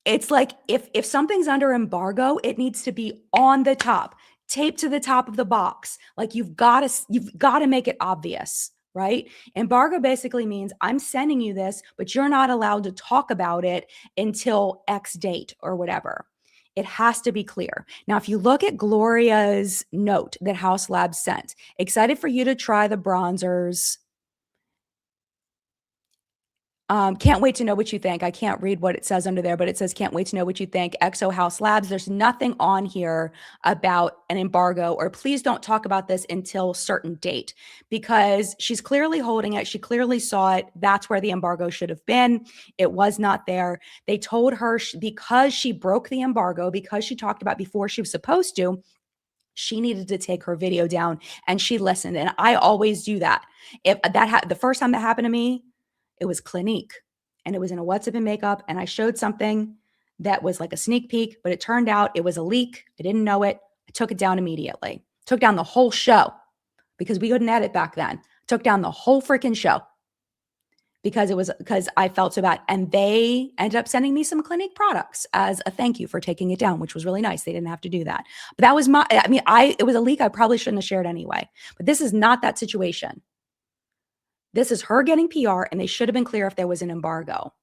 It's like if something's under embargo, it needs to be on the top, taped to the top of the box. Like you've got to make it obvious, right? Embargo basically means I'm sending you this, but you're not allowed to talk about it until X date or whatever. It has to be clear. Now, if you look at Gloria's note that Haus Labs sent, excited for you to try the bronzers. Can't wait to know what you think. I can't read what it says under there, but it says, can't wait to know what you think. XO Haus Labs. There's nothing on here about an embargo, or please don't talk about this until certain date, because she's clearly holding it. She clearly saw it. That's where the embargo should have been. It was not there. They told her because she broke the embargo, because she talked about before she was supposed to, she needed to take her video down, and she listened. And I always do that. If that the first time that happened to me, it was Clinique, and it was in a What's Up in Makeup, and I showed something that was like a sneak peek, but it turned out it was a leak. I didn't know it. I took it down immediately. Took down the whole show because we couldn't edit back then. Took down the whole freaking show because I felt so bad. And they ended up sending me some Clinique products as a thank you for taking it down, which was really nice. They didn't have to do that. But that was it was a leak I probably shouldn't have shared anyway. But this is not that situation. This is her getting PR, and they should have been clear if there was an embargo.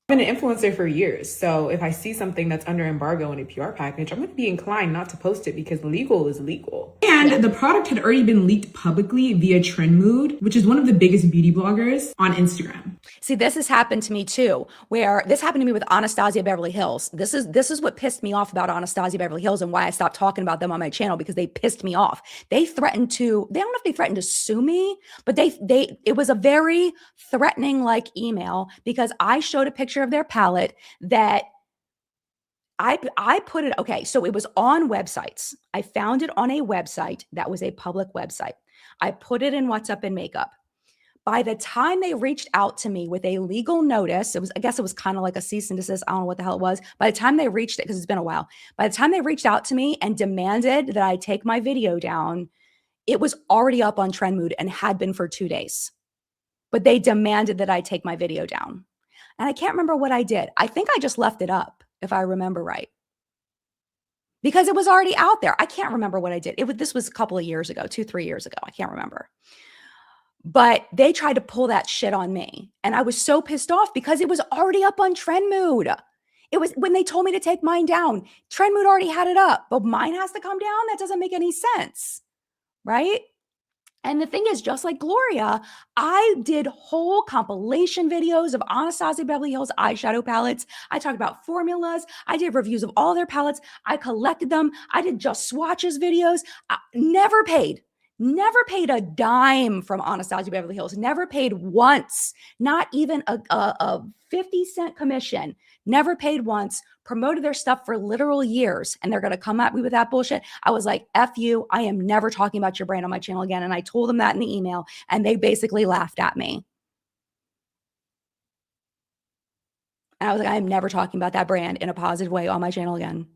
I've been an influencer for years, so if I see something that's under embargo in a PR package, I'm going to be inclined not to post it because legal is legal. And the product had already been leaked publicly via Trendmood, which is one of the biggest beauty bloggers on Instagram. See, this has happened to me too, where this happened to me with Anastasia Beverly Hills. This is what pissed me off about Anastasia Beverly Hills and why I stopped talking about them on my channel, because they pissed me off. They threatened to, they don't know if they threatened to sue me, but it was a very threatening like email, because I showed a picture of their palette that I put it, okay, so it was on websites. I found it on a website that was a public website. I put it in What's Up in Makeup. By the time they reached out to me with a legal notice, I guess it was kind of like a cease and desist. I don't know what the hell it was. By the time they reached it, because it's been a while, by the time they reached out to me and demanded that I take my video down, it was already up on Trendmood and had been for 2 days. But they demanded that I take my video down. And I can't remember what I did. I think I just left it up, if I remember right, because it was already out there. I can't remember what I did. This was a couple of years ago, 2-3 years ago. I can't remember. But they tried to pull that shit on me. And I was so pissed off because it was already up on Trendmood. It was when they told me to take mine down. Trendmood already had it up, but mine has to come down. That doesn't make any sense, right? And the thing is, just like Gloria, I did whole compilation videos of Anastasia Beverly Hills eyeshadow palettes. I talked about formulas. I did reviews of all their palettes. I collected them. I did just swatches videos. I never paid a dime from Anastasia Beverly Hills. Never paid once, not even a 50-cent commission. Never paid once. Promoted their stuff for literal years, and they're going to come at me with that bullshit. I was like, F you. I am never talking about your brand on my channel again. And I told them that in the email, and they basically laughed at me. And I was like, I am never talking about that brand in a positive way on my channel again.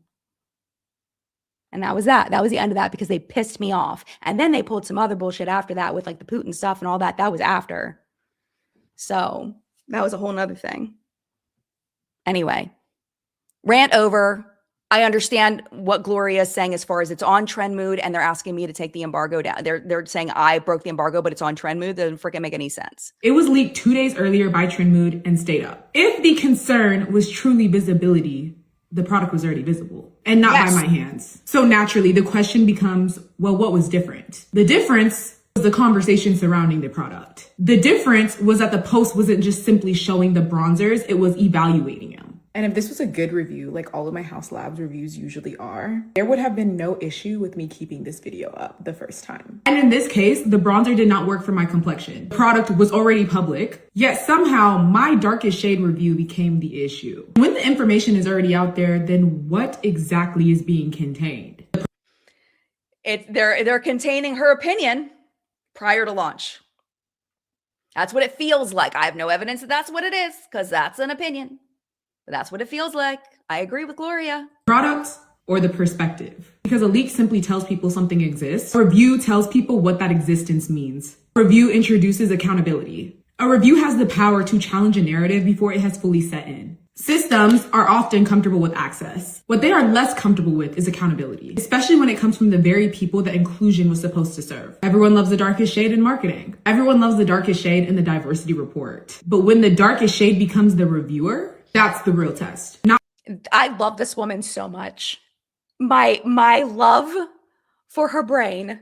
And that was that. That was the end of that because they pissed me off. And then they pulled some other bullshit after that with like the Putin stuff and all that. That was after. So that was a whole nother thing. Anyway, rant over. I understand what Gloria is saying as far as it's on trend mood and they're asking me to take the embargo down. They're saying I broke the embargo, but it's on trend mood. That doesn't freaking make any sense. It was leaked 2 days earlier by Trend Mood and stayed up. If the concern was truly visibility, the product was already visible and not by my hands. So naturally, the question becomes, well, what was different? The difference was the conversation surrounding the product. The difference was that the post wasn't just simply showing the bronzers, it was evaluating them. And if this was a good review, like all of my Haus Labs reviews usually are, there would have been no issue with me keeping this video up the first time. And in this case, the bronzer did not work for my complexion. The product was already public, yet somehow my darkest shade review became the issue. When the information is already out there, then what exactly is being contained? They're containing her opinion prior to launch. That's what it feels like. I have no evidence that that's what it is because that's an opinion. But that's what it feels like. I agree with Gloria. Product or the perspective? Because a leak simply tells people something exists. A review tells people what that existence means. A review introduces accountability. A review has the power to challenge a narrative before it has fully set in. Systems are often comfortable with access. What they are less comfortable with is accountability, especially when it comes from the very people that inclusion was supposed to serve. Everyone loves the darkest shade in marketing. Everyone loves the darkest shade in the diversity report. But when the darkest shade becomes the reviewer, that's the real test. I love this woman so much. My love for her brain.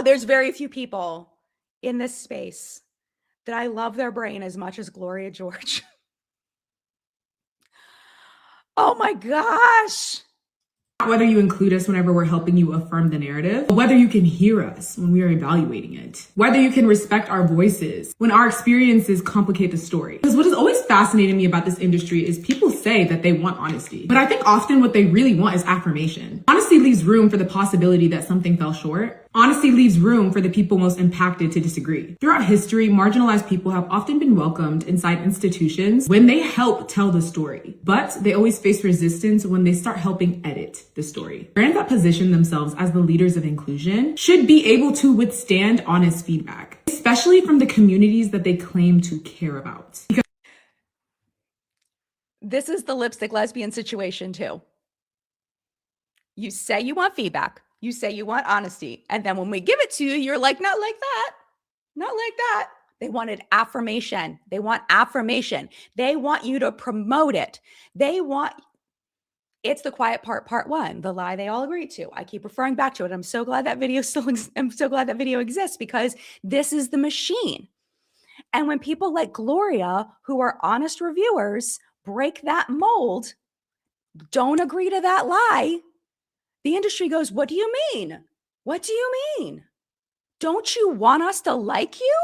There's very few people in this space that I love their brain as much as Golloria George. Oh my gosh. Whether you include us whenever we're helping you affirm the narrative, whether you can hear us when we are evaluating it, whether you can respect our voices when our experiences complicate the story. Because what has always fascinated me about this industry is people say that they want honesty, but I think often what they really want is affirmation. Honesty leaves room for the possibility that something fell short. Honesty leaves room for the people most impacted to disagree. Throughout history, marginalized people have often been welcomed inside institutions when they help tell the story, but they always face resistance when they start helping edit the story. Brands that position themselves as the leaders of inclusion should be able to withstand honest feedback, especially from the communities that they claim to care about. Because this is the Lipstick Lesbian situation too. You say you want feedback. You say you want honesty. And then when we give it to you, you're like, not like that. Not like that. They wanted affirmation. They want affirmation. They want you to promote it. It's the quiet part one, the lie they all agreed to. I keep referring back to it. I'm so glad that video exists because this is the machine. And when people like Gloria, who are honest reviewers, break that mold, don't agree to that lie, the industry goes, what do you mean? What do you mean? Don't you want us to like you?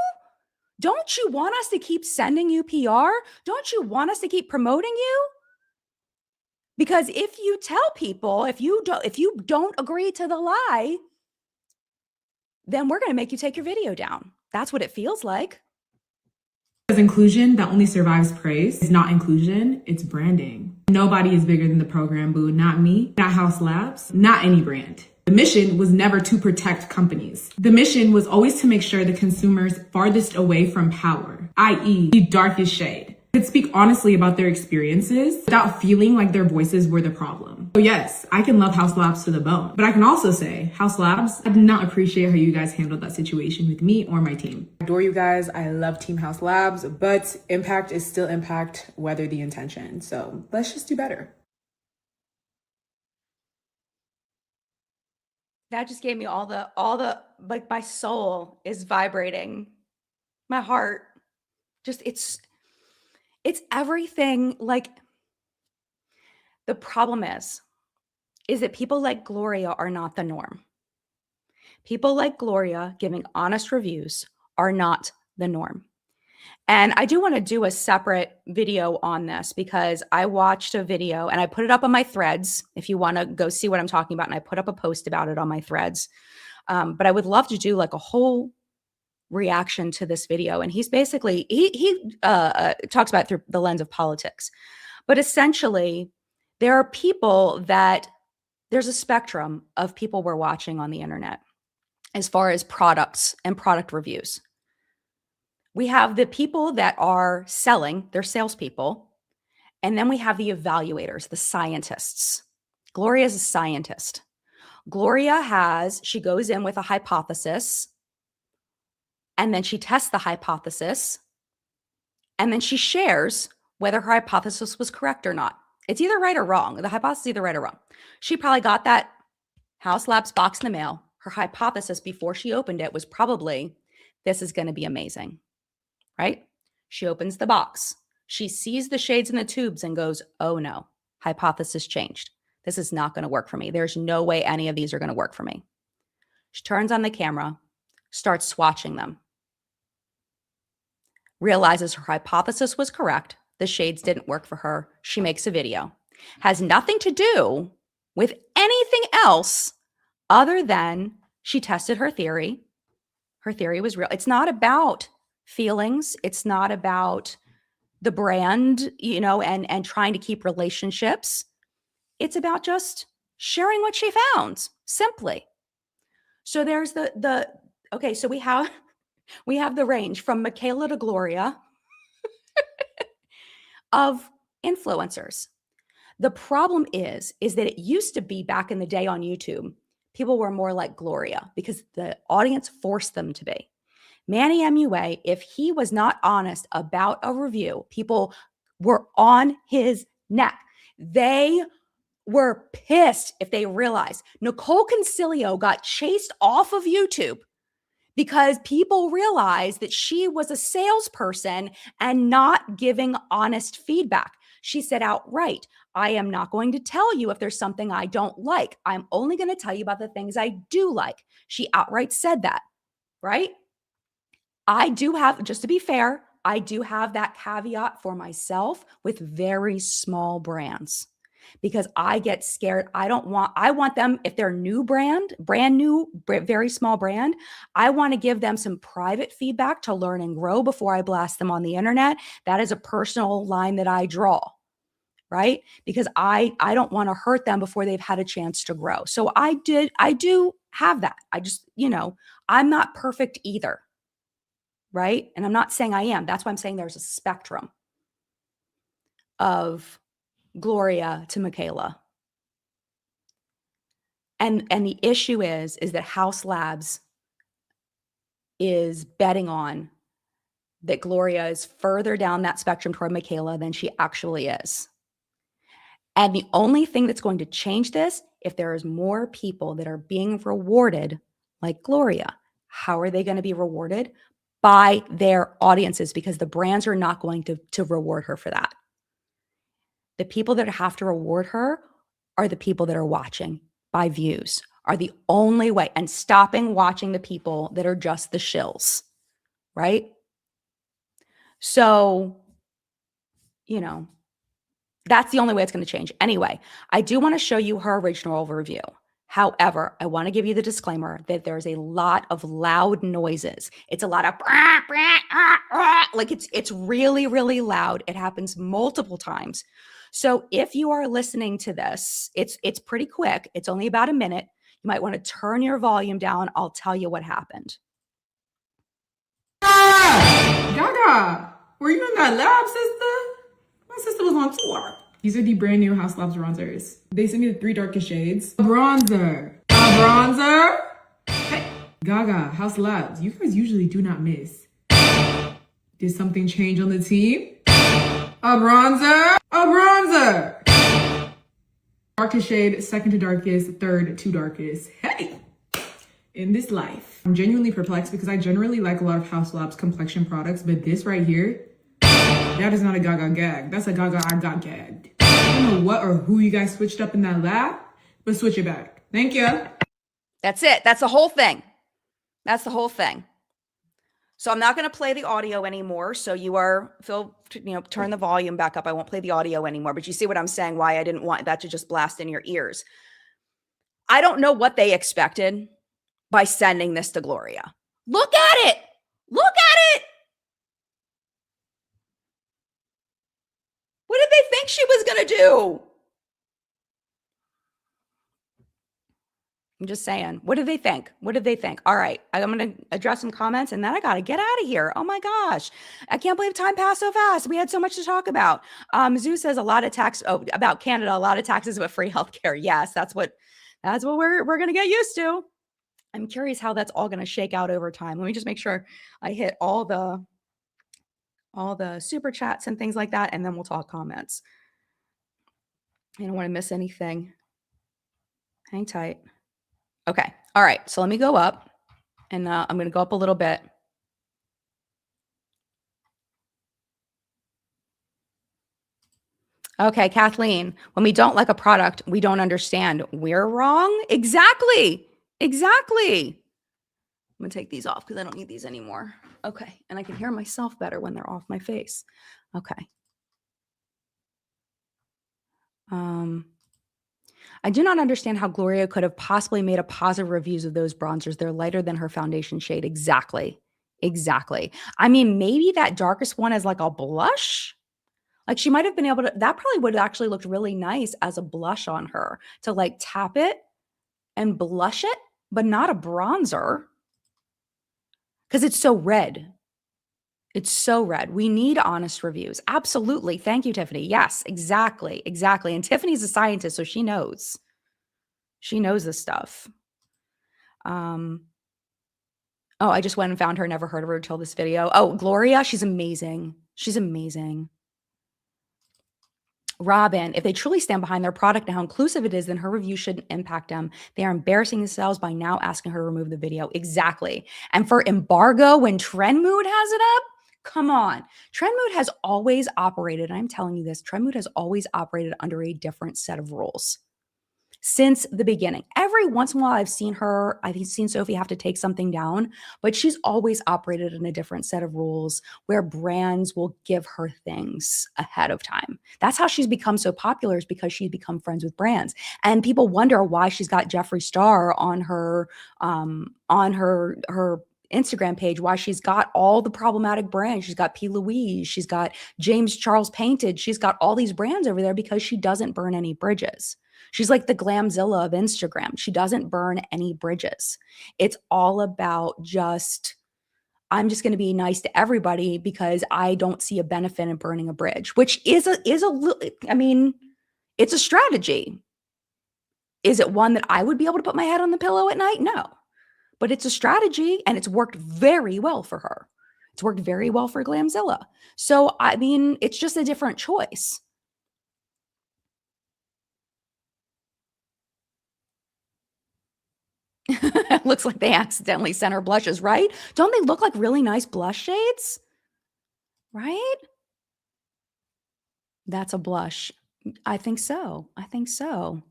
Don't you want us to keep sending you PR? Don't you want us to keep promoting you? Because if you tell people, if you don't agree to the lie, then we're going to make you take your video down. That's what it feels like. Because inclusion that only survives praise is not inclusion, it's branding. Nobody is bigger than the program, boo. Not me, not Haus Labs, not any brand. The mission was never to protect companies. The mission was always to make sure the consumers farthest away from power, i.e. the darkest shade, could speak honestly about their experiences without feeling like their voices were the problem. So yes, I can love Haus Labs to the bone, but I can also say, Haus Labs, I did not appreciate how you guys handled that situation with me or my team. I adore you guys. I love Team Haus Labs, but impact is still impact, whether the intention. So let's just do better. That just gave me all the, like my soul is vibrating. My heart, just, it's everything. Like the problem is that people like Gloria are not the norm. People like Gloria giving honest reviews are not the norm. And I do want to do a separate video on this because I watched a video and I put it up on my threads if you want to go see what I'm talking about. And I put up a post about it on my threads. But I would love to do like a whole reaction to this video. And he's basically, he talks about it through the lens of politics. But essentially, There are people that there's a spectrum of people we're watching on the internet as far as products and product reviews. We have the people that are selling, they're salespeople. And then we have the evaluators, the scientists. Gloria is a scientist. She goes in with a hypothesis, and then she tests the hypothesis, and then she shares whether her hypothesis was correct or not. It's either right or wrong. The hypothesis is either right or wrong. She probably got that Haus Labs box in the mail. Her hypothesis before she opened it was probably, this is going to be amazing, right? She opens the box. She sees the shades in the tubes and goes, oh no, hypothesis changed. This is not going to work for me. There's no way any of these are going to work for me. She turns on the camera, starts swatching them, realizes her hypothesis was correct. The shades didn't work for her. She makes a video. Has nothing to do with anything else other than she tested her theory. Her theory was real. It's not about feelings. It's not about the brand, and trying to keep relationships. It's about just sharing what she found, simply. So there's okay, so we have the range from Michaela to Gloria of influencers. The problem is that it used to be back in the day on YouTube, people were more like Gloria because the audience forced them to be. Manny MUA, if he was not honest about a review, people were on his neck. They were pissed if they realized Nicole Concilio got chased off of YouTube because people realized that she was a salesperson and not giving honest feedback. She said outright, I am not going to tell you if there's something I don't like. I'm only going to tell you about the things I do like. She outright said that, right? I do have, just to be fair, I do have that caveat for myself with very small brands because I get scared. I want them, if they're brand new, very small brand, I want to give them some private feedback to learn and grow before I blast them on the internet. That is a personal line that I draw, right? Because I don't want to hurt them before they've had a chance to grow. So I do have that. I just, I'm not perfect either. Right? And I'm not saying I am. That's why I'm saying there's a spectrum of Gloria to Michaela. And the issue is that Haus Labs is betting on that Gloria is further down that spectrum toward Michaela than she actually is. And the only thing that's going to change this, if there is more people that are being rewarded like Gloria, how are they going to be rewarded? By their audiences, because the brands are not going to reward her for that. The people that have to reward her are the people that are watching by views, are the only way, and stopping watching the people that are just the shills, right? So, that's the only way it's going to change. Anyway, I do want to show you her original review. However, I want to give you the disclaimer that there's a lot of loud noises. It's a lot of like it's really, really loud. It happens multiple times. So if you are listening to this, it's pretty quick. It's only about a minute. You might want to turn your volume down. I'll tell you what happened. Gaga, were you in that lab, sister? My sister was on tour. These are the brand new Haus Labs bronzers. They sent me the 3 darkest shades. A bronzer. Hey. Gaga, Haus Labs, you guys usually do not miss. Did something change on the team? A bronzer. Darkest shade, second to darkest, third to darkest. Hey, in this life. I'm genuinely perplexed because I generally like a lot of Haus Labs complexion products, but this right here, that is not a Gaga gag. That's a Gaga I got gagged. I don't know what or who you guys switched up in that lab, but switch it back. Thank you. That's it. That's the whole thing. So I'm not going to play the audio anymore. So turn the volume back up. I won't play the audio anymore, but you see what I'm saying, why I didn't want that to just blast in your ears. I don't know what they expected by sending this to Gloria. Look at it. What did they think she was going to do? I'm just saying. What did they think? What did they think? All right. I'm going to address some comments and then I got to get out of here. Oh my gosh. I can't believe time passed so fast. We had so much to talk about. Zoo says a lot of tax about Canada, a lot of taxes but free healthcare. Yes, that's what we're going to get used to. I'm curious how that's all going to shake out over time. Let me just make sure I hit all the super chats and things like that, and then we'll talk comments. I don't want to miss anything. Hang tight. Okay. All right. So let me go up, and I'm going to go up a little bit. Okay, Kathleen, when we don't like a product, we don't understand. We're wrong? Exactly. Exactly. I'm going to take these off because I don't need these anymore. Okay. And I can hear myself better when they're off my face. Okay. I do not understand how Gloria could have possibly made a positive reviews of those bronzers. They're lighter than her foundation shade. Exactly. Exactly. I mean, maybe that darkest one is like a blush. Like she might have been able to, that probably would have actually looked really nice as a blush on her to like tap it and blush it, but not a bronzer because it's so red. It's so red. We need honest reviews. Absolutely. Thank you, Tiffany. Yes, exactly. Exactly. And Tiffany's a scientist, so she knows. She knows this stuff. Oh, I just went and found her. Never heard of her until this video. Oh, Gloria. She's amazing. She's amazing. Robin, if they truly stand behind their product and how inclusive it is, then her review shouldn't impact them. They are embarrassing themselves by now asking her to remove the video. Exactly. And for embargo, when Trend Mood has it up, come on. Trend Mood has always operated, I'm telling you this, Trend Mood has always operated under a different set of rules since the beginning. Every once in a while I've seen Sophie have to take something down, but she's always operated in a different set of rules where brands will give her things ahead of time. That's how she's become so popular, is because she's become friends with brands. And people wonder why she's got Jeffree Star on her Instagram page, why she's got all the problematic brands. She's got P. Louise, she's got James Charles Painted, she's got all these brands over there because she doesn't burn any bridges. She's like the Glamzilla of Instagram. She doesn't burn any bridges. It's all about I'm just going to be nice to everybody because I don't see a benefit in burning a bridge, which it's a strategy. Is it one that I would be able to put my head on the pillow at night? No, but it's a strategy and it's worked very well for her. It's worked very well for Glamzilla. So, I mean, it's just a different choice. It looks like they accidentally sent her blushes, right? Don't they look like really nice blush shades? Right? That's a blush. I think so. I think so.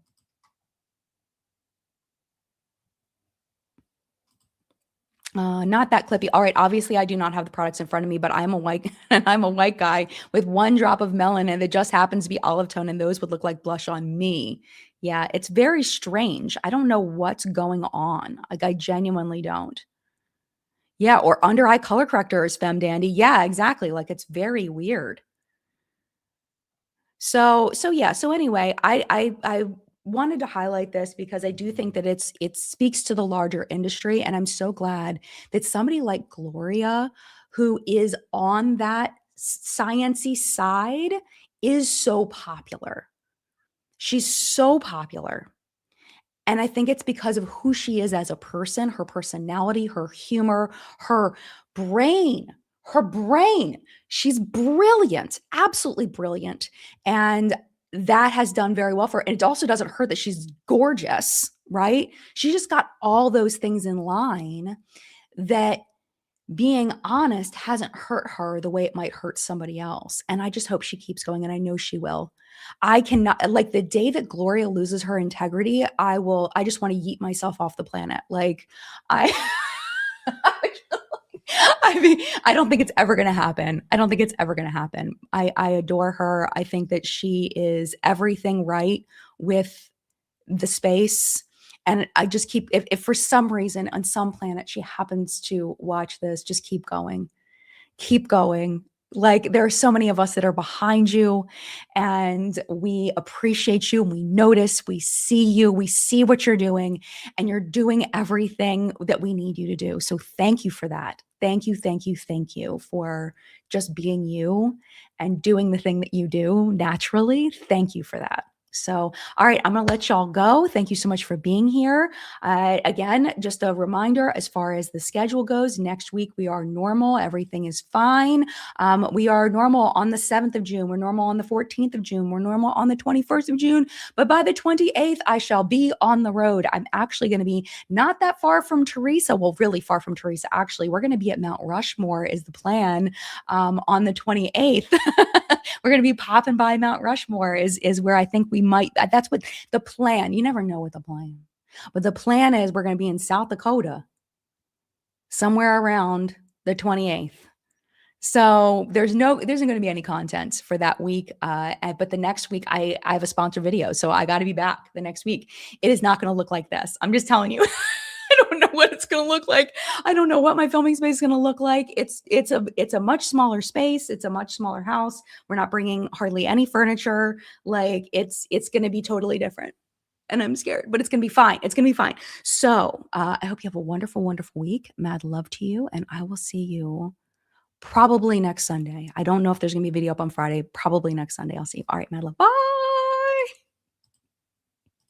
Not that clippy. All right. Obviously, I do not have the products in front of me, but I'm a white guy with one drop of melanin, and it just happens to be olive tone, and those would look like blush on me. Yeah, it's very strange. I don't know what's going on. Like, I genuinely don't. Yeah, or under eye color correctors, Femme Dandy. Yeah, exactly. Like, it's very weird. So yeah. So anyway, I wanted to highlight this because I do think that it speaks to the larger industry, and I'm so glad that somebody like Gloria, who is on that science-y side, is so popular. She's so popular. And I think it's because of who she is as a person, her personality, her humor, her brain. She's brilliant, absolutely brilliant. And that has done very well for her. And it also doesn't hurt that she's gorgeous, right? She just got all those things in line that, being honest, hasn't hurt her the way it might hurt somebody else. And I just hope she keeps going, and I know she will. I cannot, like, the day that Gloria loses her integrity, I just want to yeet myself off the planet. Like, I mean, I don't think it's ever going to happen. I adore her. I think that she is everything right with the space. And I just keep, if for some reason on some planet she happens to watch this, just keep going. Like, there are so many of us that are behind you, and we appreciate you, and we notice, we see you, we see what you're doing, and you're doing everything that we need you to do. So thank you for that. Thank you, thank you, thank you for just being you and doing the thing that you do naturally. Thank you for that. So, all right, I'm going to let y'all go. Thank you so much for being here. Again, just a reminder, as far as the schedule goes, next week we are normal. Everything is fine. We are normal on the 7th of June. We're normal on the 14th of June. We're normal on the 21st of June. But by the 28th, I shall be on the road. I'm actually going to be not that far from Teresa. Well, really far from Teresa, actually. We're going to be at Mount Rushmore is the plan on the 28th. We're going to be popping by Mount Rushmore is where I think we might. That's what the plan. You never know what the plan. But the plan is we're going to be in South Dakota somewhere around the 28th. So there isn't going to be any content for that week. But the next week I have a sponsor video. So I got to be back the next week. It is not going to look like this. I'm just telling you. I don't know what it's going to look like. I don't know what my filming space is going to look like. It's a much smaller space. It's a much smaller house. We're not bringing hardly any furniture. Like it's going to be totally different. And I'm scared, but it's going to be fine. It's going to be fine. So I hope you have a wonderful, wonderful week. Mad love to you. And I will see you probably next Sunday. I don't know if there's going to be a video up on Friday. Probably next Sunday. I'll see you. All right, mad love. Bye.